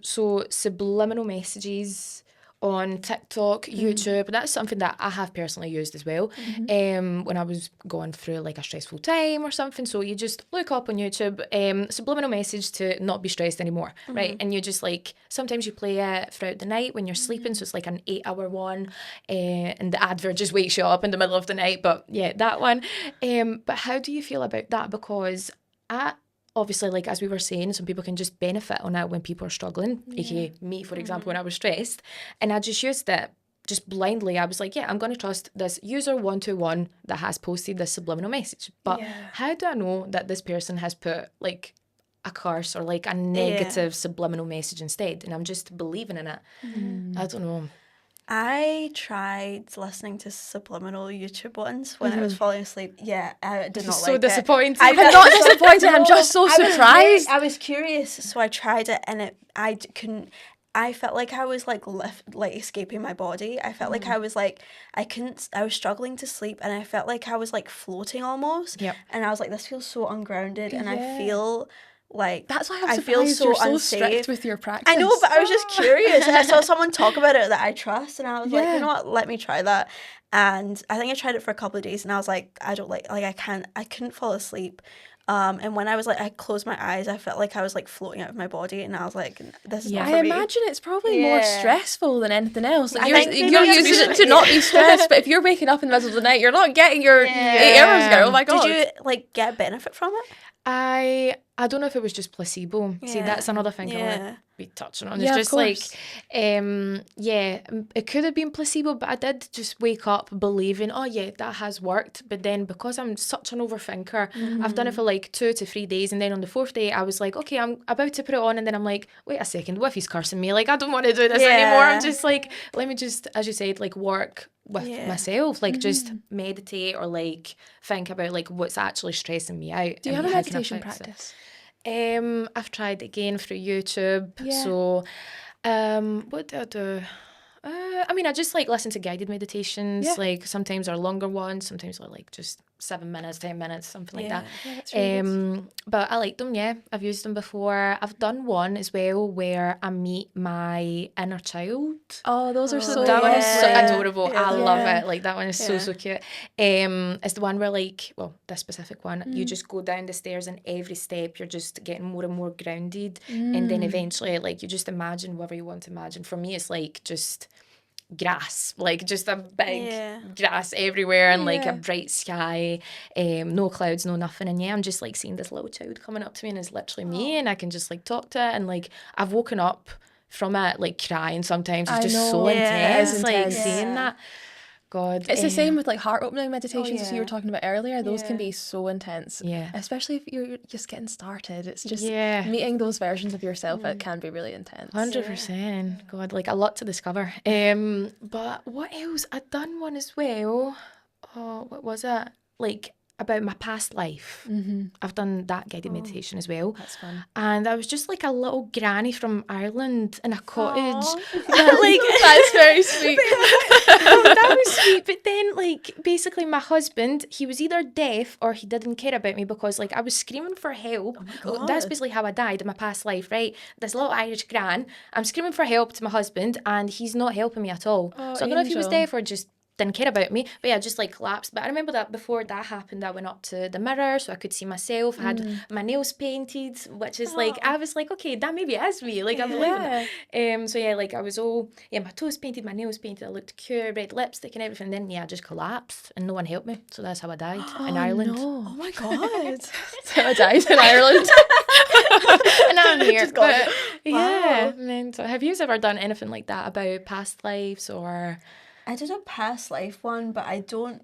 So subliminal messages on TikTok, YouTube, that's something that I have personally used as well. When I was going through like a stressful time or something, so you just look up on YouTube, subliminal message to not be stressed anymore, right? And you just like, sometimes you play it throughout the night when you're sleeping, so it's like an 8-hour one, and the advert just wakes you up in the middle of the night, but yeah, that one. But how do you feel about that? Because obviously, like as we were saying, some people can just benefit on it when people are struggling, aka me, for example, when I was stressed. And I just used it just blindly. I was like, yeah, I'm going to trust this user 121 that has posted this subliminal message. But how do I know that this person has put like a curse or like a negative subliminal message instead? And I'm just believing in it. I don't know. I tried listening to subliminal YouTube ones when I was falling asleep. Yeah, I did not So like disappointed. it. I'm not disappointed. I'm just so surprised. I was curious, so I tried it, and I couldn't. I felt like I was like escaping my body. I felt like I was like I was struggling to sleep, and I felt like I was like floating almost. Yep. And I was like, this feels so ungrounded, and I feel like That's why I'm I feel surprised so you're so unsafe. strict with your practice. I know, but I was just curious. And I saw someone talk about it that I trust, and I was like, Yeah. you know what, let me try that. And I think I tried it for a couple of days, and I was like, I couldn't fall asleep. And when I was like, I closed my eyes, I felt like I was like floating out of my body, and I was like, this is not I for me. imagine it's probably more Yeah. stressful than anything else. Like I you're think maybe you're that's using what- it to not be stressed, but if you're waking up in the middle of the night, you're not getting your 8 hours ago. Oh my god! Did you like get benefit from it? I don't know if it was just placebo. See, Yeah. that's another thing I want Yeah. to be touching on. Yeah, It's of just like, course. it could have been placebo, but I did just wake up believing, oh yeah, that has worked. But then because I'm such an overthinker, I've done it for like 2 to 3 days, and then on the 4th day, I was like, okay, I'm about to put it on, and then I'm like, wait a second, what if he's cursing me? Like, I don't want to do this anymore. I'm just like, let me just, as you said, like work with myself, like just meditate or like think about like what's actually stressing me out. Do you have and a how can I meditation fix it. practice? I've tried again through YouTube. Yeah. So, what do I do? I mean, I just like listen to guided meditations. Yeah. Like sometimes they're longer ones, sometimes they're like just 7 minutes, 10 minutes, something like that. Yeah, that's really good. But I like them. Yeah, I've used them before. I've done one as well where I meet my inner child. Oh, those are so That one is so Yeah. adorable. I Yeah. love it. Like that one is so Yeah. cute. It's the one where like, well, this specific one, you just go down the stairs and every step you're just getting more and more grounded, and then eventually like you just imagine whatever you want to imagine. For me, it's like just grass, like just a big grass everywhere, and like a bright sky, no clouds, no nothing, and yeah, I'm just like seeing this little child coming up to me, and it's literally me, and I can just like talk to it, and like I've woken up from it like crying sometimes. It's I just know. so Yeah. intense, It is like intense. seeing that. God. It's the same with like heart opening meditations as you yeah. were talking about earlier. Those can Yeah. be so intense. Yeah. Especially if you're just getting started. It's just Yeah. meeting those versions of yourself. It can be really intense. 100%. God, like a lot to discover. But what else? I'd done one as well. Oh, what was it? Like about my past life. I've done that guided meditation as well. That's fun. And I was just like a little granny from Ireland in a cottage. Aw. But like That's very sweet. that was sweet. But then like basically my husband, he was either deaf or he didn't care about me because like I was screaming for help. God. That's basically how I died in my past life, right? This little Irish gran, I'm screaming for help to my husband and he's not helping me at all. Oh, So I don't know if he was Angel. deaf or just didn't care about me, but yeah, just like collapsed. But I remember that before that happened, I went up to the mirror so I could see myself. I had my nails painted, which is like, I was like, okay, that maybe is me. Like, I'm believing it. So yeah, like I was all, my toes painted, my nails painted, I looked cute, red lipstick and everything. And then I just collapsed and no one helped me. So that's how I died in Ireland. No. Oh my God. So I died in Ireland. And now I'm here. Just gone. But, yeah. Wow. Mental. Have you ever done anything like that about past lives or I did a past life one, but I don't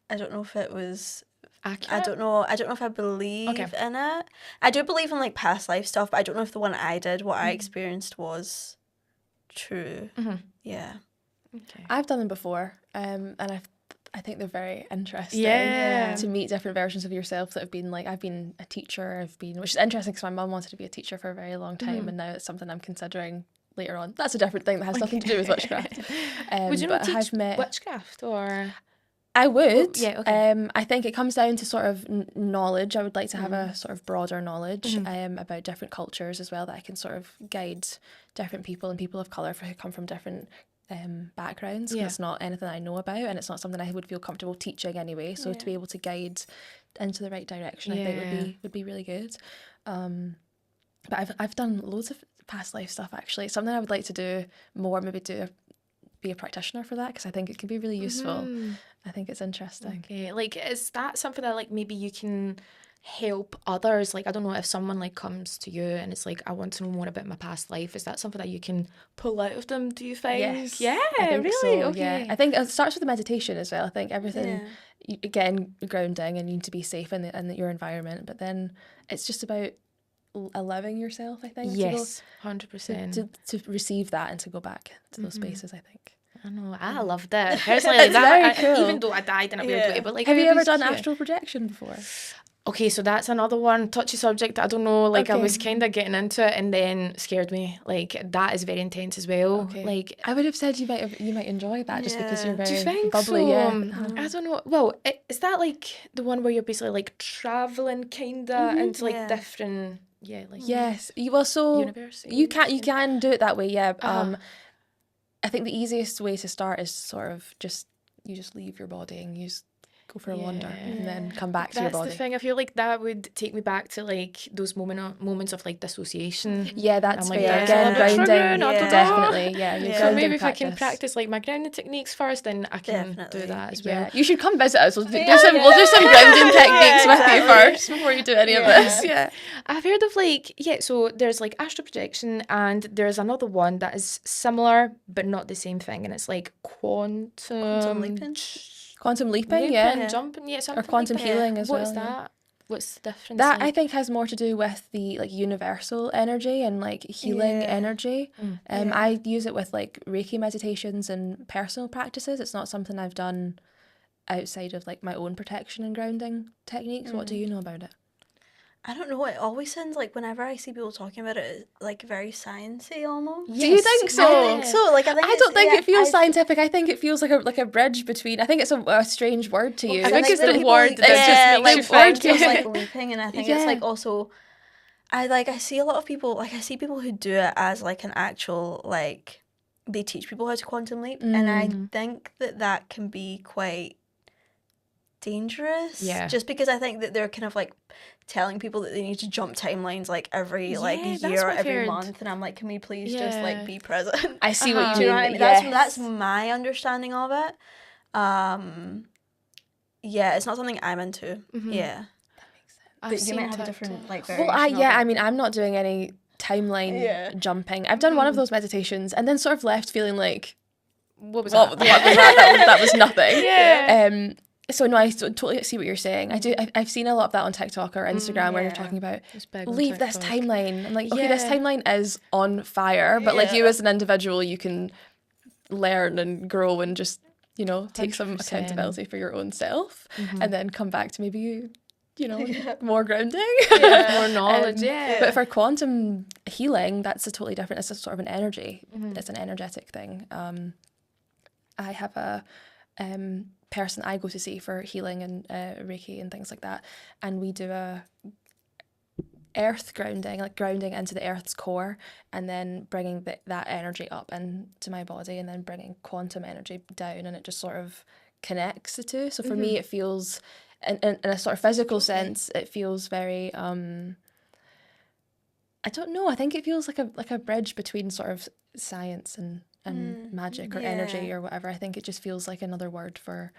know if it was. accurate? I don't know if I believe in it. I do believe in like past life stuff, but I don't know if the one I did, what I experienced, was true. Yeah. Okay. I've done them before, and I think they're very interesting. Yeah. To meet different versions of yourself that have been like, I've been a teacher, which is interesting because my mum wanted to be a teacher for a very long time, and now it's something I'm considering later on. That's a different thing that has nothing to do with witchcraft. Would you not but teach I've met witchcraft or? I would. Yeah, okay. I think it comes down to sort of knowledge. I would like to have a sort of broader knowledge about different cultures as well, that I can sort of guide different people and people of colour who come from different backgrounds. 'Cause it's not anything I know about, and it's not something I would feel comfortable teaching anyway. So to be able to guide into the right direction, I think would be really good. But I've done loads of past life stuff actually. It's something I would like to do more. Maybe be a practitioner for that, because I think it can be really useful. I think it's interesting. Okay, like is that something that like maybe you can help others? Like I don't know, if someone like comes to you and it's like, I want to know more about my past life, is that something that you can pull out of them, do you think? Yes. Yeah, I think really? so, Okay. yeah. I think it starts with the meditation as well. I think everything, again, grounding, and you need to be safe in your environment, but then it's just about allowing yourself, I think. Yes, 100%. To receive that and to go back to those spaces, I think. I know, I loved it. Personally, like that, very cool. even though I died and I'll be able to do it, but like, Have you it ever was done cute. astral projection before? Okay, so that's another one, touchy subject. I don't know, like I Okay. was kind of getting into it and then scared me. Like that is very intense as well. Okay. Like, I would have said you might enjoy that just because you're Yeah. do you very think bubbly. so? Yeah. I don't know. Well, is that like the one where you're basically like traveling kinda into like Yeah. different, like Yes. Well, so universes? you can do it that way. Yeah. Uh-huh. I think the easiest way to start is sort of you just leave your body and you just go for a wander and then come back to your That's body. the thing. I feel like that would take me back to like those moments of like dissociation. Yeah, that's I'm like, fair. that's a Again, little bit grounding, triggering, I don't know. definitely. Yeah, your Yeah. So grounding maybe if I can practice. practice like my grounding techniques first, then I can Definitely. do that as well. Yeah, you should come visit us. We'll do Yeah, some grounding techniques with you exactly. first before you do any of this. Yeah. I've heard of like, so there's like astral projection and there's another one that is similar but not the same thing, and it's like quantum leaping? Quantum leaping, yeah. jumping, something Or quantum like that. healing as What's well. yeah. that? What's the difference? That I like? think has more to do with the like universal energy and like healing Yeah. energy. I use it with like Reiki meditations and personal practices. It's not something I've done outside of like my own protection and grounding techniques. What do you know about it? I don't know. It always sounds like whenever I see people talking about it, it's like very sciencey almost. Do you think so? I think so. Like I think I don't think it feels I- scientific. I think it feels like a bridge between. I think it's a strange word to use. I think like it's the people- word that just like makes you word think. feels like leaping, and I think it's Yeah. like also. I see a lot of people, like I see people who do it as like an actual, like they teach people how to quantum leap, and I think that can be quite dangerous. Yeah. Just because I think that they're kind of like telling people that they need to jump timelines like every like Yeah, that's year or what I've every heard. month, and I'm like, can we please just Yeah. like be present? I see what you Uh-huh. mean. Do you know what I mean? Yes. That's my understanding of it. Yeah, it's not something I'm into. Yeah. I've But you seen might have a TikTok. different like Well, variation. I mean, I'm not doing any timeline Yeah. jumping. I've done one of those meditations and then sort of left feeling like, what was Well, that? that was nothing. Yeah. So no, I totally see what you're saying. I've seen a lot of that on TikTok or Instagram where they're talking about It's big on leave this TikTok. timeline. I'm like, okay, this Yeah. timeline is on fire, but like you as an individual, you can learn and grow and just, you know, take some 100%. accountability for your own self, and then come back to maybe you know, more grounding. More knowledge, But for quantum healing, that's a totally different, it's a sort of an energy. It's an energetic thing. I have a person I go to see for healing and Reiki and things like that, and we do a earth grounding, like grounding into the earth's core, and then bringing that energy up into my body, and then bringing quantum energy down, and it just sort of connects the two. So for me, it feels, in a sort of physical sense, it feels very I don't know, I think it feels like a bridge between sort of science and magic or energy or whatever. I think it just feels like another word for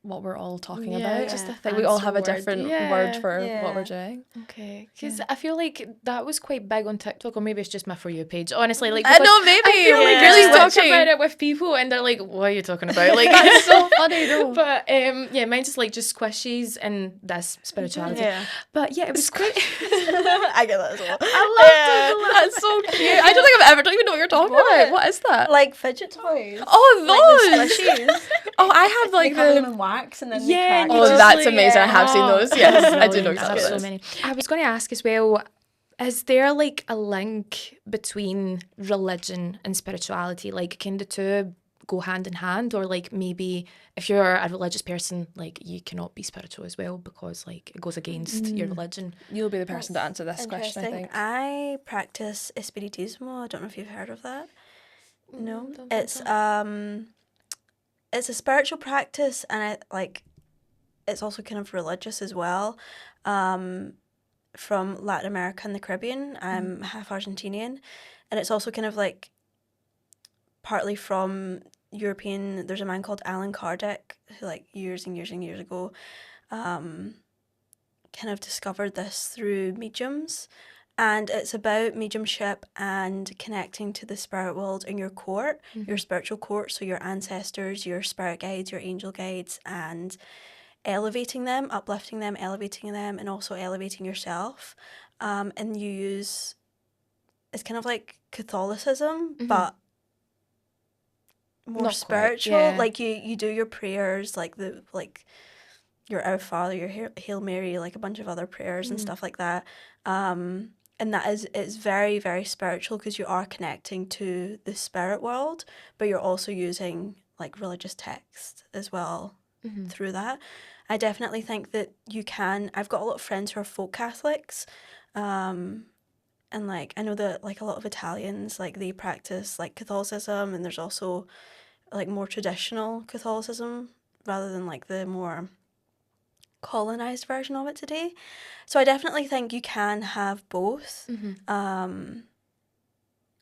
what we're all talking about. just a like we all fancy have a word. different word for what we're doing. Okay, because I feel like that was quite big on TikTok, or maybe it's just my For You page. Honestly, like I know, maybe. I feel like Really I just talk witchy. about it with people, and they're like, "What are you talking about?" Like That's so funny, though. But yeah, mine's just like just squishies and this spirituality. Yeah. But yeah, it was quite. I get that as well. I love it. That's so cute. I don't even know what you're talking about. What is that? Like fidget toys. Oh, those! Like the slushies. Oh, I have like They cover them the... in wax and then Yeah, they crack. and you Oh, just that's like- amazing. I have seen those. Yes, I do know I exactly have what so it is. many. I was going to ask as well, is there like a link between religion and spirituality? Like, can the two go hand in hand? Or like maybe if you're a religious person, like you cannot be spiritual as well because like it goes against your religion. You'll be the person to answer this question, I Interesting. think. I practice Espiritismo. I don't know if you've heard of that. No, don't think it's a spiritual practice, and it's also kind of religious as well. From Latin America and the Caribbean. I'm half Argentinian, and it's also kind of like partly from European. There's a man called Alan Kardec who, like, years and years and years ago, kind of discovered this through mediums. And it's about mediumship and connecting to the spirit world in your court, your spiritual court, so your ancestors, your spirit guides, your angel guides, and elevating them, uplifting them, elevating them, and also elevating yourself. And you use, it's kind of like Catholicism, but more Not quite, spiritual. yeah. Like you do your prayers, like your Our Father, your Hail Mary, like a bunch of other prayers and stuff like that. And it's very, very spiritual because you are connecting to the spirit world, but you're also using like religious text as well through that. I definitely think that you can. I've got a lot of friends who are folk Catholics, and like I know that like a lot of Italians, like they practice like Catholicism, and there's also like more traditional Catholicism rather than like the more colonized version of it today. So I definitely think you can have both.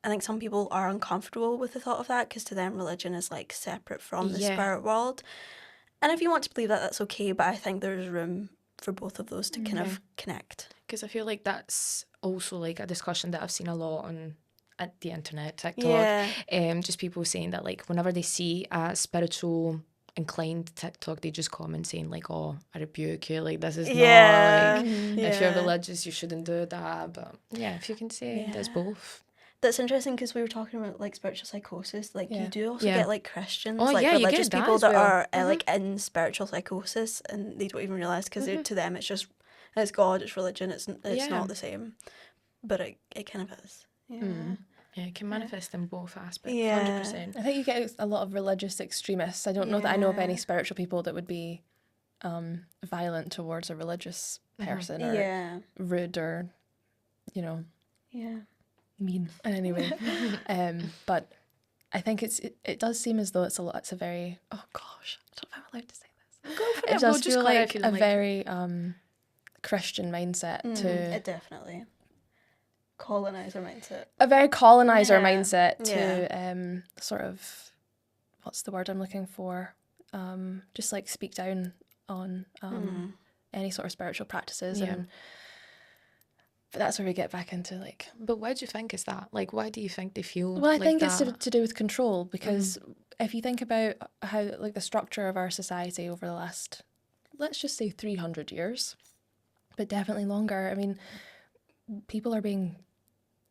I think some people are uncomfortable with the thought of that because to them religion is like separate from the spirit world. And if you want to believe that, that's okay, but I think there's room for both of those to kind of connect. Because I feel like that's also like a discussion that I've seen a lot on at the internet, TikTok. Just people saying that like whenever they see a spiritual inclined TikTok, they just comment saying like, "Oh, I rebuke you. Like this is not like if you're religious, you shouldn't do that." But yeah, if you can say there's both. That's interesting because we were talking about like spiritual psychosis. Like you do also get like Christians, Oh, like yeah, you get religious that people as that well. are like in spiritual psychosis, and they don't even realize because to them it's just it's God, it's religion, it's not the same, but it kind of is. Yeah, it can manifest in both aspects. Yeah. 100%. I think you get a lot of religious extremists. I don't know that I know of any spiritual people that would be violent towards a religious person or rude or, you know, mean in any way. But I think it does seem as though it's a very, oh gosh, I don't know if I'm allowed to say this. Go for It it. does Just feel cut it like if you a don't like. very Christian mindset to It definitely colonizer mindset. a very colonizer Yeah. mindset to sort of, what's the word I'm looking for? Just like speak down on any sort of spiritual practices. And that's where we get back into like. But why do you think is that? Like, why do you think they feel Well, I like think that? it's to do with control, because if you think about how like the structure of our society over the last, let's just say 300 years, but definitely longer. I mean, people are being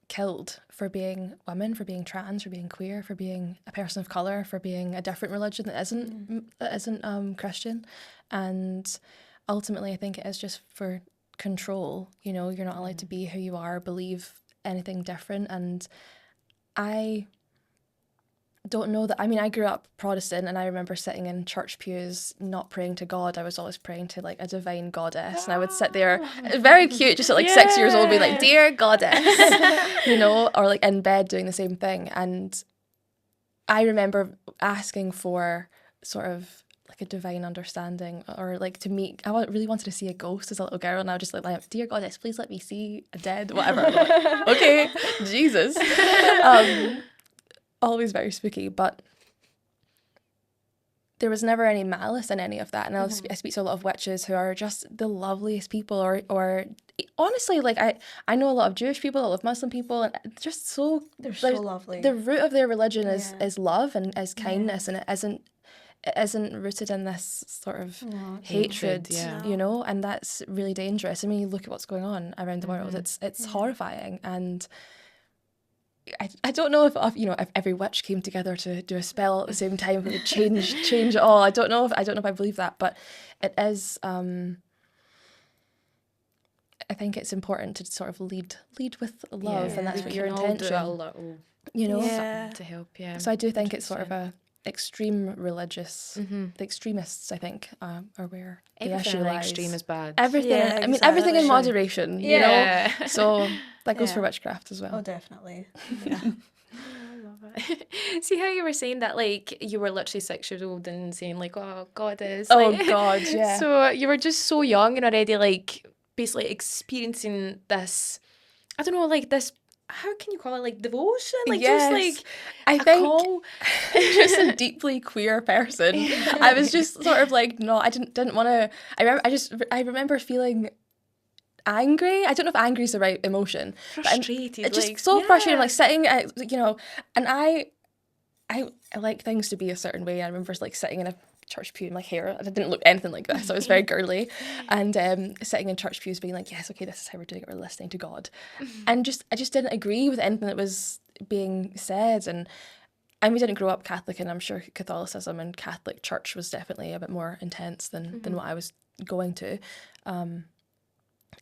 killed for being women, for being trans, for being queer, for being a person of color, for being a different religion that isn't Christian, and ultimately I think it is just for control. You know, you're not allowed to be who you are, believe anything different, and I don't know that. I mean, I grew up Protestant, and I remember sitting in church pews not praying to God. I was always praying to like a divine goddess, and I would sit there, very cute, just at like 6 years old, being like, "Dear goddess," you know, or like in bed doing the same thing. And I remember asking for sort of like a divine understanding, or like to meet. Really wanted to see a ghost as a little girl, and I was just like, "Dear goddess, please let me see a dead whatever." Like, okay, Jesus. Always very spooky, but there was never any malice in any of that. And I speak to a lot of witches who are just the loveliest people, or honestly, like I know a lot of Jewish people, a lot of Muslim people, and just so They're so lovely. The root of their religion is love and is kindness, and it isn't rooted in this sort of hatred, you know, and that's really dangerous. I mean, you look at what's going on around the world; it's horrifying. And I don't know if if every witch came together to do a spell at the same time, it would change it all. I don't know if I believe that, but it is. I think it's important to sort of lead with love, and that's what your intention. You know, to help. Yeah. So I do think it's sort of a extreme religious. The extremists, I think, are where the issue lies. Extreme is bad. Everything. Yeah, I mean, everything in exactly. moderation. You know. So that goes for witchcraft as well. Oh, definitely. Yeah. See how you were saying that, like, you were literally 6 years old and saying, like, oh, goddess. Oh, like, God, yeah. So you were just so young and already, like, basically experiencing this, I don't know, like, this, how can you call it, like, devotion? Like, just, like, I think call. just a deeply queer person. I was just sort of like, no, I didn't want to, I remember feeling angry. I don't know if angry is the right emotion. Frustrated. It's just like, so frustrating, like sitting at, you know, and I like things to be a certain way. I remember like sitting in a church pew in my hair. I didn't look anything like this. I was very girly, and sitting in church pews being like, yes, okay, this is how we're doing it. We're listening to God, and I just didn't agree with anything that was being said. And we didn't grow up Catholic, and I'm sure Catholicism and Catholic church was definitely a bit more intense than what I was going to.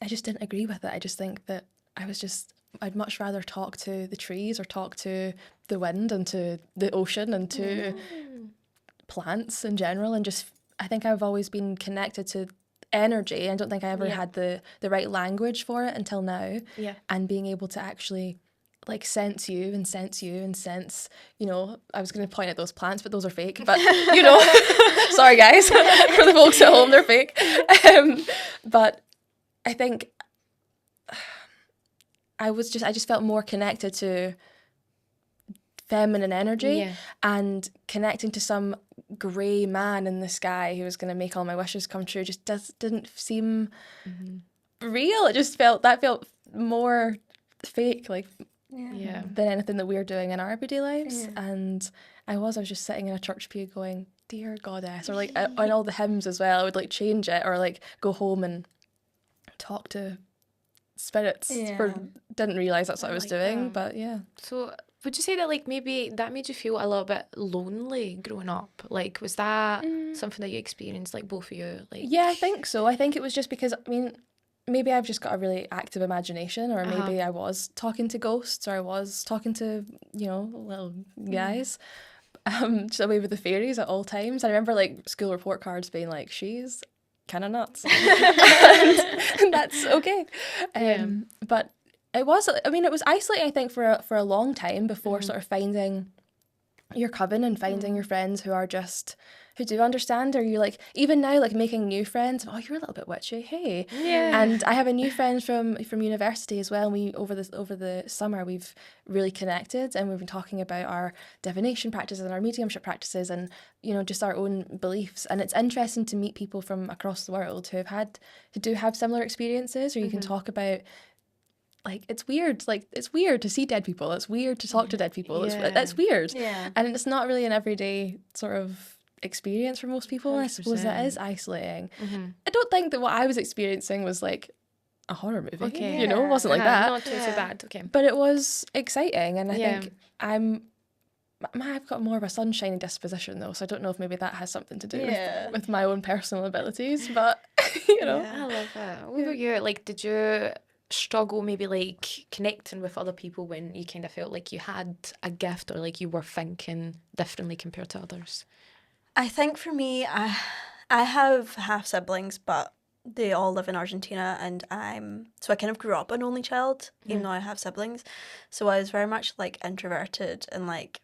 I just didn't agree with it. I just think that I'd much rather talk to the trees or talk to the wind and to the ocean and to plants in general, and just I think I've always been connected to energy. I don't think I ever had the right language for it until now. Yeah. And being able to actually like sense you and sense, you know, I was going to point at those plants, but those are fake. But, you know, sorry guys, for the folks at home, they're fake. But I think I just felt more connected to feminine energy and connecting to some grey man in the sky who was going to make all my wishes come true just didn't seem real. It just felt more fake, like than anything that we're doing in our everyday lives. And I was just sitting in a church pew going, dear goddess, or like on all the hymns as well, I would like change it or like go home and talk to spirits. Didn't realise that's what I was doing, but yeah. So would you say that like maybe that made you feel a little bit lonely growing up? Like was that something that you experienced, like both of you? Like yeah, I think so. I think it was just because, I mean, maybe I've just got a really active imagination, or maybe I was talking to ghosts, or I was talking to, you know, little guys. Just away with the fairies at all times. I remember like school report cards being like, she's kind of nuts. and that's okay. But it was isolating, I think, for a long time before sort of finding your coven and finding your friends who do understand, or you like even now like making new friends. Oh, you're a little bit witchy, hey. Yeah. And I have a new friend from university as well. And we over the summer we've really connected, and we've been talking about our divination practices and our mediumship practices, and you know just our own beliefs. And it's interesting to meet people from across the world who do have similar experiences, or you can talk about like, it's weird. Like, it's weird to see dead people. It's weird to talk to dead people. Yeah. It's weird. Yeah. And it's not really an everyday sort of experience for most people. And I suppose it 100%. is isolating. Mm-hmm. I don't think that what I was experiencing was like a horror movie. Okay. You know, it wasn't like Uh-huh, that. Not too Yeah. bad. Okay. But it was exciting. And I Yeah. think I've got more of a sunshiny disposition though, so I don't know if maybe that has something to do Yeah. with my own personal abilities, but you know. Yeah. I love it. What about you? Like, did you struggle maybe like connecting with other people when you kind of felt like you had a gift or like you were thinking differently compared to others? I think for me, I have half siblings, but they all live in Argentina, and so I kind of grew up an only child, even though I have siblings. So I was very much like introverted, and like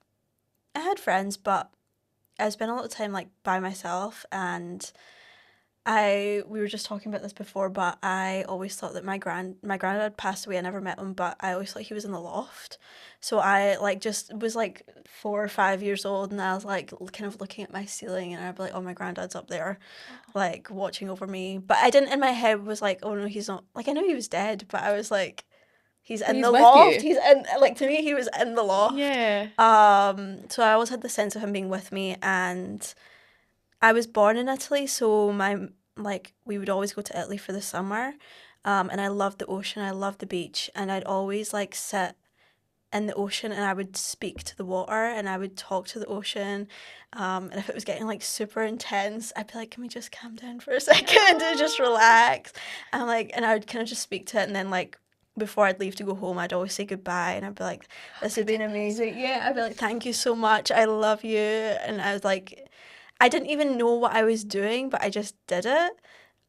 I had friends, but I spent a lot of time like by myself, and we were just talking about this before, but I always thought that my granddad passed away. I never met him, but I always thought he was in the loft. So I like just was like 4 or 5 years old, and I was like kind of looking at my ceiling, and I'd be like, oh, my granddad's up there, like watching over me. But I didn't, in my head was like, oh no, he's not. Like I know he was dead, but I was like, he's in He's the with loft. you. He's in, like, to me he was in the loft. Yeah. So I always had the sense of him being with me, and I was born in Italy, so we would always go to Italy for the summer, and I loved the ocean, I loved the beach, and I'd always like sit in the ocean, and I would speak to the water, and I would talk to the ocean, and if it was getting like super intense, I'd be like, can we just calm down for a second and just relax, and I would kind of just speak to it, and then like before I'd leave to go home, I'd always say goodbye, and I'd be like, this has been amazing. Yeah, I'd be like, thank you so much, I love you. And I was like, I didn't even know what I was doing, but I just did it.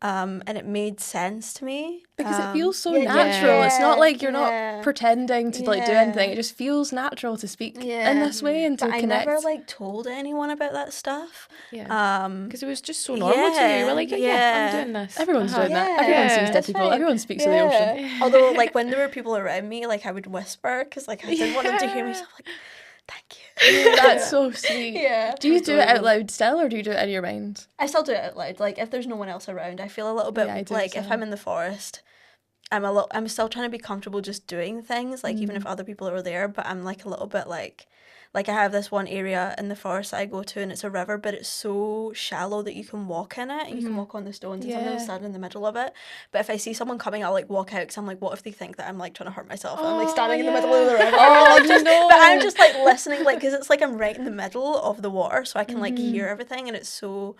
And it made sense to me. Because it feels so yeah, natural. It's not like you're yeah. not pretending to like do Yeah. anything. It just feels natural to speak Yeah. in this way and to But connect. I never like told anyone about that stuff. Yeah. Because it was just so normal to you. You were like, yeah, I'm doing this. Everyone's doing that. Yeah. Everyone sees Yeah. dead That's people. fine. Everyone speaks to the ocean. Yeah. Although like when there were people around me, like I would whisper because like I didn't want them to hear me. So I'm like, thank you. That's so sweet. Yeah. Do you do it out loud still, or do you do it in your mind? I still do it out loud. Like if there's no one else around, I feel a little bit Yeah, I do like as if well. I'm in the forest, I'm still trying to be comfortable just doing things, like even if other people are there, but I'm like a little bit like I have this one area in the forest that I go to, and it's a river, but it's so shallow that you can walk in it, and you can walk on the stones, and sometimes Yeah. stand in the middle of it. But if I see someone coming, I'll like walk out, because I'm like, what if they think that I'm like trying to hurt myself? I'm like standing in the middle of the river. Oh, like, just, no. But I'm just like listening, like, because it's like I'm right in the middle of the water, so I can like hear everything, and it's so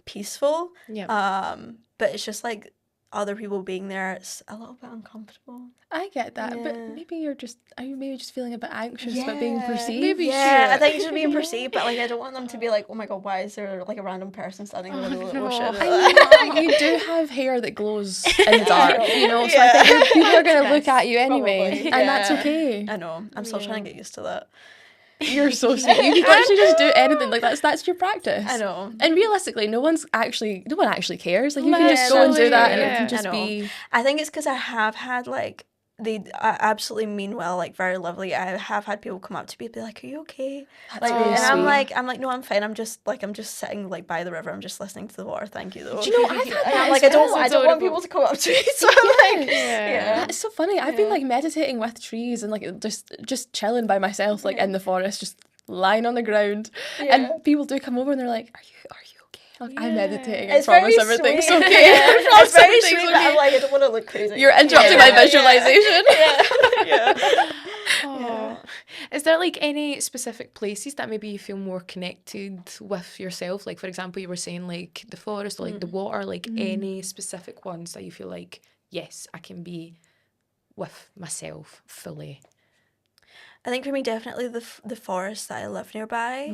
peaceful. Yeah. But it's just like other people being there, it's a little bit uncomfortable. I get that, but Yeah. maybe are you maybe just feeling a bit anxious about being perceived? Maybe Yeah, sure. I think it's just being perceived, but like I don't want them to be like, oh my god, why is there like a random person standing in the middle of the no. ocean? You do have hair that glows in the dark, you know, so I think people are going to look at you anyway, Probably. and that's Yeah. okay. I know. I'm still trying to get used to that. You're so sweet. You can actually just do anything. Like that's your practice. I know. And realistically, no one actually cares. Like you can Yeah, just go and do literally, that, and it yeah. can I just know. be. I think it's because I have had like they absolutely mean well, like very lovely. I have had people come up to me and be like, "Are you okay?" Like, really and I'm sweet. like, no, I'm fine. I'm just sitting like by the river. I'm just listening to the water. Thank you though. Do you know, I've had And that I'm like, as I don't well. want adorable. people to come up to me. So I'm like, Yeah. That's so funny. I've been like meditating with trees and like just chilling by myself, like in the forest, just lying on the ground. Yeah. And people do come over and they're like, "Are you okay?" Like, I'm meditating. I It's very promise everything's sweet. okay. Yeah. I promise It's very everything's sweet, but okay. I'm like, I don't want to look crazy. You're interrupting my visualization. Yeah. Oh. Is there like any specific places that maybe you feel more connected with yourself? Like, for example, you were saying like the forest or like the water, like any specific ones that you feel like, yes, I can be with myself fully. I think for me, definitely the forest that I live nearby.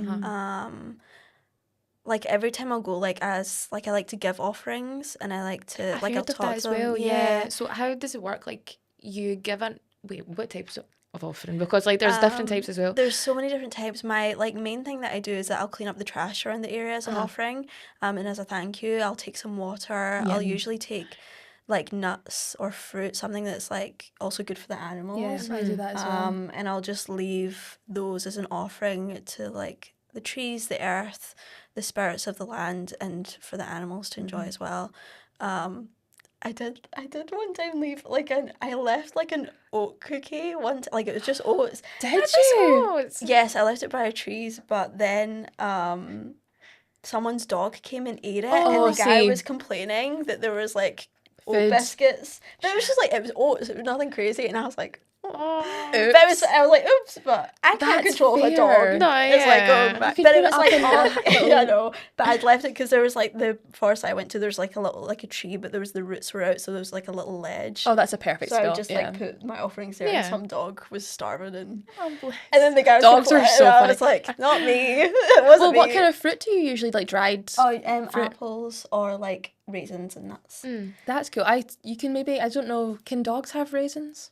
Like every time I'll go, like I like to give offerings, and I like to I've like heard I'll of talk that as to them. well. Yeah. So how does it work? Like you give an what types of offering? Because like there's different types as well. There's so many different types. My like main thing that I do is that I'll clean up the trash around the area as an offering, and as a thank you, I'll take some water. I'll usually take like nuts or fruit, something that's like also good for the animals. Yeah, I do that as well. And I'll just leave those as an offering to like the trees, the earth, the spirits of the land, and for the animals to enjoy as well. I did one time leave like I left like an oat cookie like it was just oats. Did you? Yes, I left it by our trees, but then someone's dog came and ate it, and the guy was complaining that there was like oat biscuits. But it was just like, it was oats, it was nothing crazy, and I was like, oh. But I was like, oops, but I can't control a dog. No, it's like going back. But it was like, yeah, I know. But I'd left it because there was like the forest I went to, there's like a little, like a tree, but there was the roots were out, so there was like a little ledge. Oh, that's a perfect spot. So I would just like put my offerings there, and some dog was starving, and then the guy was dogs are so funny. I was like, not me. It wasn't me. What kind of fruit do you usually like? Dried fruit? Apples or like raisins and nuts. That's cool. You can maybe, I don't know, can dogs have raisins?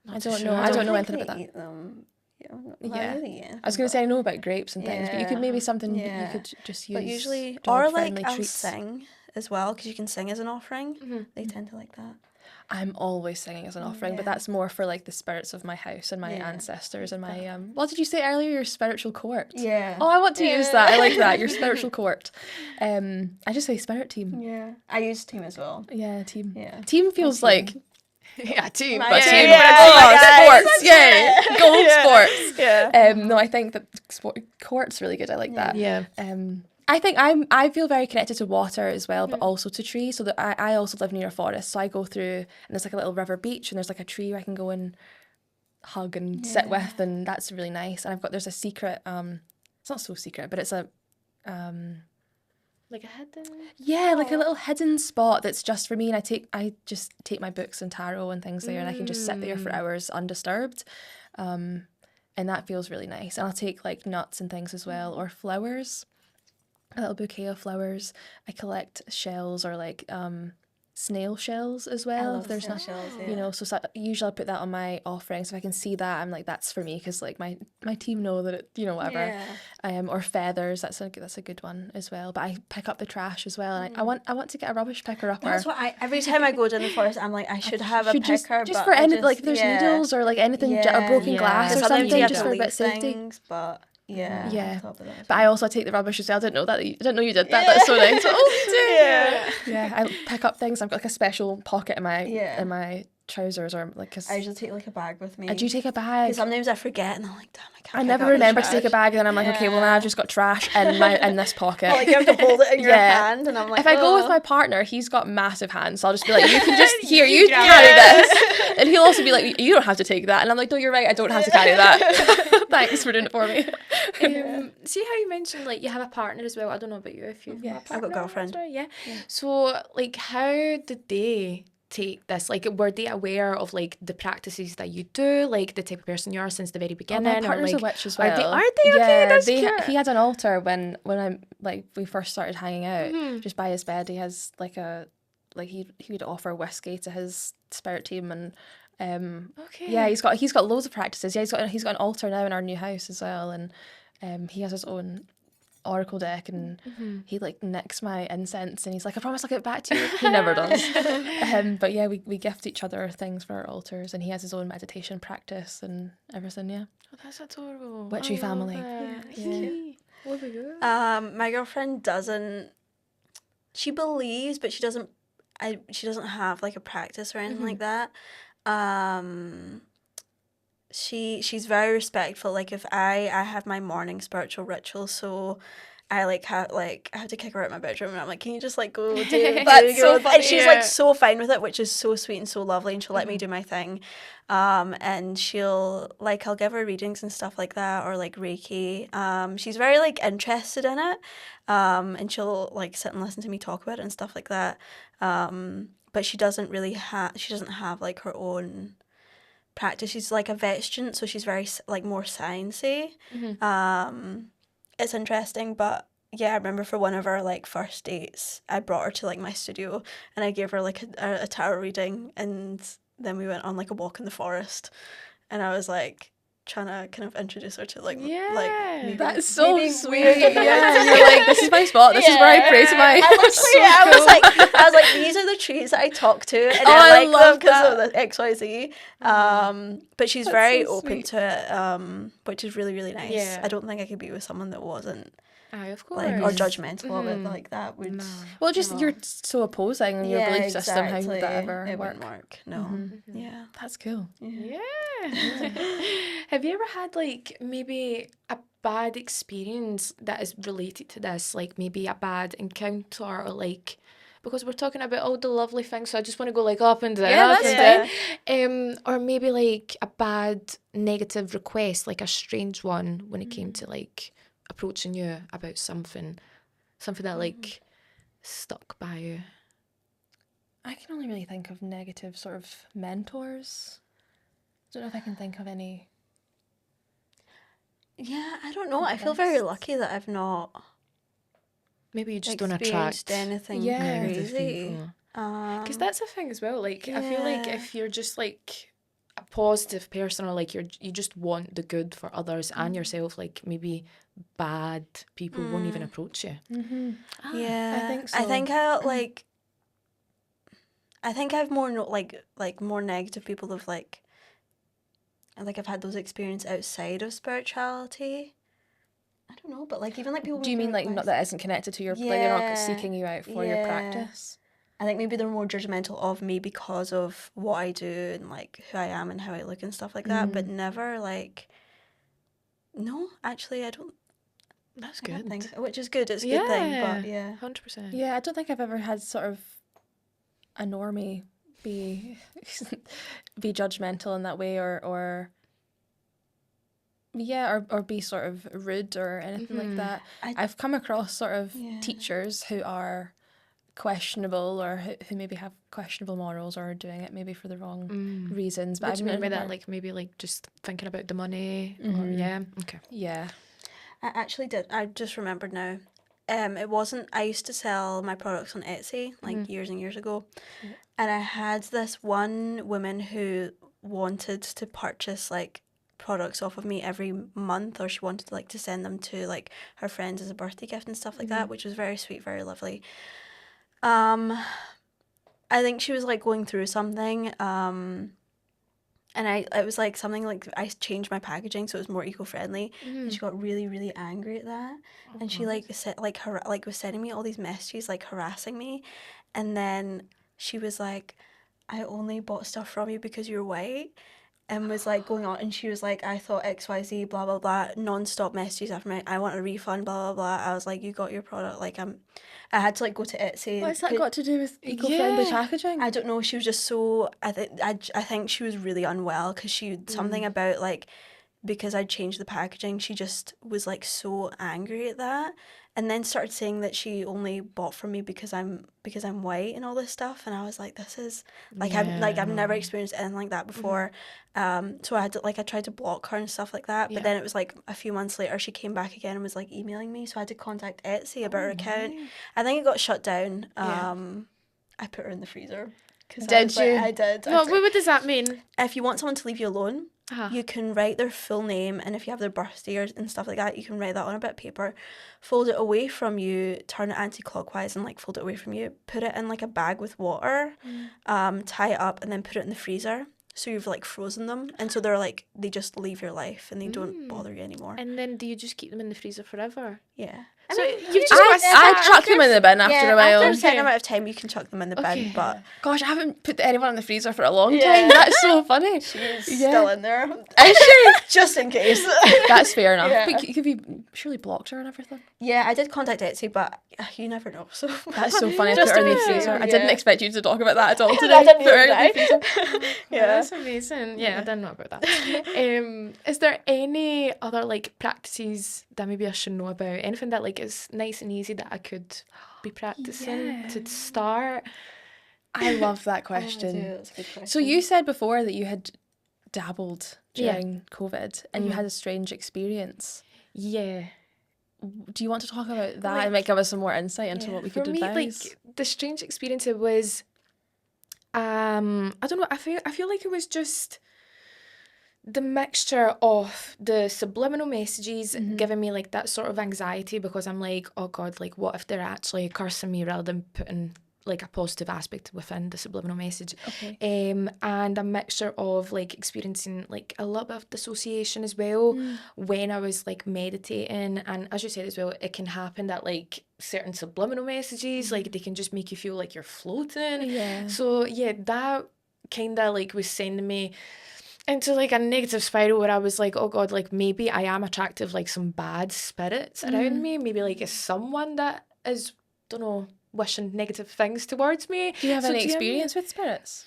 I don't know. I don't know anything about that. Eat them. I was going to say I know about grapes and things, but you could maybe something you could just use. But usually, or like I'll sing as well, because you can sing as an offering. They tend to like that. I'm always singing as an offering, but that's more for like the spirits of my house and my ancestors and my what did you say earlier? Your spiritual court. Yeah. Oh, I want to use that. I like that. Your spiritual court. I just say spirit team. Yeah. I use team as well. Yeah, team. Yeah. Team feels like team. But team. Sports, gold sports. Yeah. No, I think that court's really good. I like that. Yeah. I think I feel very connected to water as well, but also to trees. So that I also live near a forest, so I go through and there's like a little river beach and there's like a tree where I can go and hug and sit with, and that's really nice. And there's a secret. It's not so secret, but it's a like a hidden. Yeah, like a little hidden spot that's just for me, and I just take my books and tarot and things there, and I can just sit there for hours undisturbed. And that feels really nice. And I'll take like nuts and things as well, or flowers. A little bouquet of flowers. I collect shells or like snail shells as well. I love if there's snail shells, you know, so usually I put that on my offering. So if I can see that, I'm like, that's for me, because like my team know that it, you know, whatever. Or feathers. That's a good one as well. But I pick up the trash as well, and I want to get a rubbish picker upper. That's what every time I go down the forest, I'm like, I should have a picker. Just for any like if there's needles or like anything, a broken glass or something, just for a bit of safety. Things, but yeah. But I also take the rubbish as well. I didn't know you did that. That's so nice. Yeah. I pick up things. I've got like a special pocket in my trousers, or like. I usually take like a bag with me. I do take a bag. Because sometimes I forget, and I'm like, damn, I can't. I never remember to take a bag, and then I'm like, okay, well now I've just got trash in this pocket. Like you have to hold it in your hand, and I'm like, if I go with my partner, he's got massive hands, so I'll just be like, you can just you carry this, and he'll also be like, you don't have to take that, and I'm like, no, you're right, I don't have to carry that. Thanks for doing it for me. See how you mentioned like you have a partner as well. I don't know about you if you've got a partner. I've got a girlfriend. Yeah. So like, how did they take this? Like, were they aware of like the practices that you do, like the type of person you are since the very beginning? My partner's or, like, a witch as well. Are they? Okay, that's cute. He had an altar when we first started hanging out. Just by his bed, he has like he would offer whiskey to his spirit team, and he's got loads of practices. Yeah, he's got an altar now in our new house as well, and he has his own oracle deck, and he like nicks my incense, and he's like, I promise I'll get it back to you. He never does. But yeah, we gift each other things for our altars, and he has his own meditation practice and everything. Yeah. Oh, that's adorable. Witchy family. Yeah. What about you? My girlfriend doesn't. She believes, but she doesn't. She doesn't have like a practice or anything like that. She's very respectful. Like if I have my morning spiritual ritual, so I have to kick her out of my bedroom, and I'm like, can you just like go do your own thing? And she's like so fine with it, which is so sweet and so lovely, and she'll let me do my thing. And she'll like, I'll give her readings and stuff like that, or like Reiki. She's very like interested in it. And she'll like sit and listen to me talk about it and stuff like that. But she doesn't have like her own practice. She's like a vet student, so she's very like more sciencey. It's interesting, but yeah, I remember for one of our like first dates, I brought her to like my studio, and I gave her like a tarot reading, and then we went on like a walk in the forest, and I was like trying to kind of introduce her to like maybe, that's so maybe sweet. Yeah, you're like, this is my spot. This is where I pray to my. I was like, these are the trees that I talk to, and I like them because of the XYZ. But she's very open to it, which is really really nice. Yeah. I don't think I could be with someone that wasn't Aye, of course. like, or judgmental of it, like that would. No. Well, just never- you're so opposing in your belief system. How would that ever it work? wouldn't work. No. Yeah. That's cool. Yeah. Have you ever had like maybe a bad experience that is related to this, like maybe a bad encounter, or like, because we're talking about all the lovely things, so I just want to go like up and down, Yeah, up that's and down. Or maybe like a bad negative request, like a strange one when it came to like approaching you about something that like stuck by you. I can only really think of negative sort of mentors. Don't know if I can think of any. Yeah, I don't know. I feel very lucky that I've not Maybe you just don't experienced attract anything negative crazy. people. Um, Because that's the thing as well. Like, I feel like yeah. if you're just like a positive person, or like you just want the good for others and yourself, like maybe bad people won't even approach you. Mm-hmm. yeah, I think I so. think I like. I think I've more like more negative people have like I've had those experiences outside of spirituality. I don't know, but like even like people. Do you mean like not that isn't connected to your, like they're not seeking you out for your practice? I think maybe they're more judgmental of me because of what I do and like who I am and how I look and stuff like that, but never like. No, actually, I don't. That's I don't good. think so, which is good. It's a good thing, but yeah. 100%. Yeah, I don't think I've ever had sort of a normie be be judgmental in that way, or be sort of rude or anything like that. I've come across sort of teachers who are questionable, or who maybe have questionable morals, or are doing it maybe for the wrong reasons. But What do you mean by never- that? Like maybe like just thinking about the money, or yeah, okay. Yeah. I actually did. I just remembered now. It wasn't. I used to sell my products on Etsy like years and years ago, and I had this one woman who wanted to purchase like products off of me every month, or she wanted like to send them to like her friends as a birthday gift and stuff like that, which was very sweet, very lovely. I think she was like going through something. And it was like something like I changed my packaging so it was more eco-friendly, and she got really, really angry at that, and she like said like was sending me all these messages like harassing me, and then she was like, I only bought stuff from you because you're white, and was like going on, and she was like, I thought XYZ blah blah blah, non-stop messages after me, I want a refund blah blah blah. I was like, you got your product, like I had to like go to Etsy. What's that got to do with eco-friendly packaging? I don't know. She was just so. I think she was really unwell because something about like because I changed the packaging. She just was like so angry at that, and then started saying that she only bought from me because I'm white and all this stuff. And I was like, this is like I've never experienced anything like that before. So I had to I tried to block her and stuff like that. But then it was like a few months later, she came back again and was like emailing me. So I had to contact Etsy about her account. I think it got shut down. I put her in the freezer. Did you? I did. No, what does that mean? If you want someone to leave you alone, you can write their full name, and if you have their birthday and stuff like that, you can write that on a bit of paper, fold it away from you, turn it anti-clockwise and like fold it away from you, put it in like a bag with water, tie it up, and then put it in the freezer. So you've like frozen them, and so they're like they just leave your life and they don't bother you anymore. And then do you just keep them in the freezer forever? Yeah. So you've just got I chuck them in the bin after a while. After a certain amount of time, you can chuck them in the bin, but Gosh, I haven't put anyone in the freezer for a long time. That's so funny. she's still in there. Is she? Just in case. That's fair enough. Yeah. But have you surely blocked her and everything? Yeah, I did contact Etsy, but you never know. So That's so funny. I Just put her in to the be freezer. fair, I didn't yeah. expect you to talk about that at all today. I didn't Put her in either, the freezer. yeah. That's amazing. Yeah, I didn't know about that. Is there any other like practices that maybe I should know about? Anything that like is nice and easy that I could be practicing to start? I love that I question. do, that's a good question. So you said before that you had dabbled during COVID and you had a strange experience. Yeah. Do you want to talk about that and give us some more insight into what we could For me, advise? like the strange experience, it was, I don't know. I feel like it was just the mixture of the subliminal messages giving me like that sort of anxiety, because I'm like, oh God, like what if they're actually cursing me rather than putting like a positive aspect within the subliminal message. Okay. And a mixture of like experiencing like a little bit of dissociation as well when I was like meditating. And as you said as well, it can happen that like certain subliminal messages, like they can just make you feel like you're floating. Yeah. So yeah, that kind of like was sending me into like a negative spiral where I was like, oh God, like maybe I am attractive like some bad spirits around me. Maybe like it's someone that is, don't know, wishing negative things towards me. Do you have So any do you know what I mean? experience with spirits?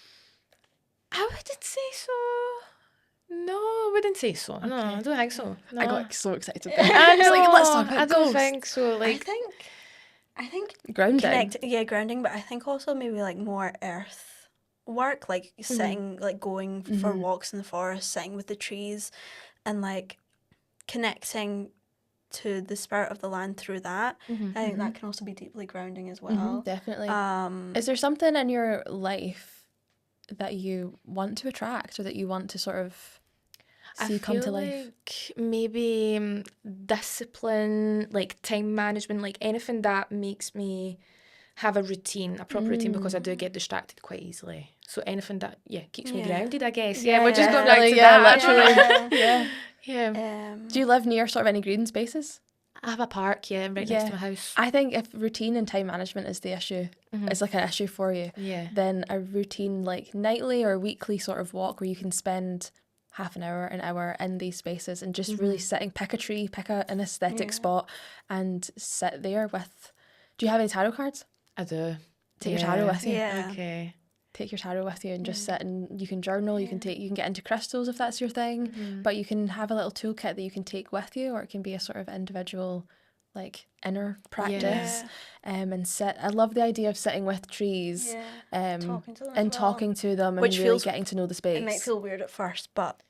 I wouldn't say so. No, I wouldn't say so. No, I don't think so. No. I got so excited. I was like, let's talk know, about I don't ghosts. think so. I Like, think Grounding. grounding, but I think also maybe like more earth work, like sitting, like going for walks in the forest, sitting with the trees, and like connecting to the spirit of the land through that. I think that can also be deeply grounding as well. Definitely. Is there something in your life that you want to attract or that you want to sort of see come to life? like maybe discipline, like time management, like anything that makes me have a routine, a proper routine, because I do get distracted quite easily. So anything that keeps me grounded, I guess. Yeah, we're just going back to that. Yeah. Yeah. Do you live near sort of any green spaces? I have a park, right next to my house. I think if routine and time management is the issue, is like an issue for you, then a routine like nightly or weekly sort of walk where you can spend half an hour in these spaces and just really sitting, pick a tree, pick an aesthetic spot and sit there with... Do you have any tarot cards? I do. Take your tarot with you. Yeah. Okay. Take your tarot with you and just sit, and you can journal, you can get into crystals if that's your thing, but you can have a little toolkit that you can take with you, or it can be a sort of individual like inner practice. And sit. I love the idea of sitting with trees Talking to them and as well. talking to them, Which and really feels- getting to know the space. It might feel weird at first, but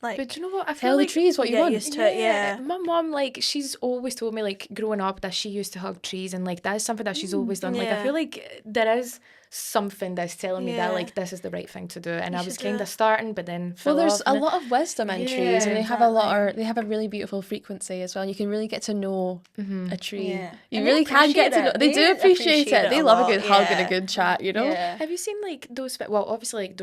like But do you know what? I feel Tell like the trees what you get want. used to it. Yeah. My mom, like, she's always told me, like, growing up, that she used to hug trees, and like that is something that she's always done. Like, I Yeah. feel like there is something that's telling me that Yeah. like this is the right thing to do, and I should was do kind it. of starting, but then Well, fell there's off, a and lot of wisdom in Yeah, trees, and they have they have a really beautiful frequency as well. You can really get to know a tree. Yeah. You And they really can get to know. appreciate it. They do appreciate it. They a love lot, a good hug and a yeah. good chat. You know. Yeah. Have you seen like those? Well, obviously, like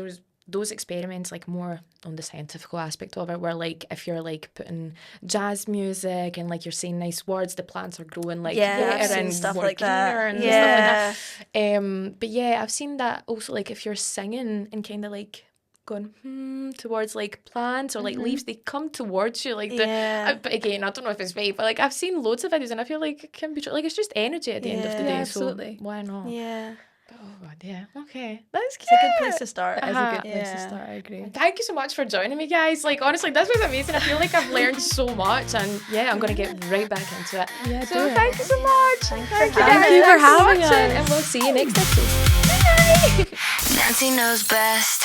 those experiments, like more on the scientific aspect of it, where like if you're like putting jazz music and like you're saying nice words, the plants are growing like Yeah, I've better seen and stuff more like that. greener and Yeah. stuff like that. But yeah, I've seen that also, like if you're singing and kind of like going towards like plants or like leaves, they come towards you like the. Yeah. But again, I don't know if it's fake, but like I've seen loads of videos and I feel like it can be like it's just energy at the end of the Yeah. day. Yeah, absolutely. So why not? Yeah. But, oh God, yeah. Okay, that's cute. It's a good place to start. It is a good place to Yeah. start. I agree. Thank you so much for joining me, guys. Like, honestly, this was amazing. I feel like I've learned so much, and yeah, I'm going to get right back into it. Yeah, So, do it. thank you so much. Thank you Thank for you, having guys. Thank you for Thanks having watching, us. and we'll see you next episode. Bye. Nancy knows best.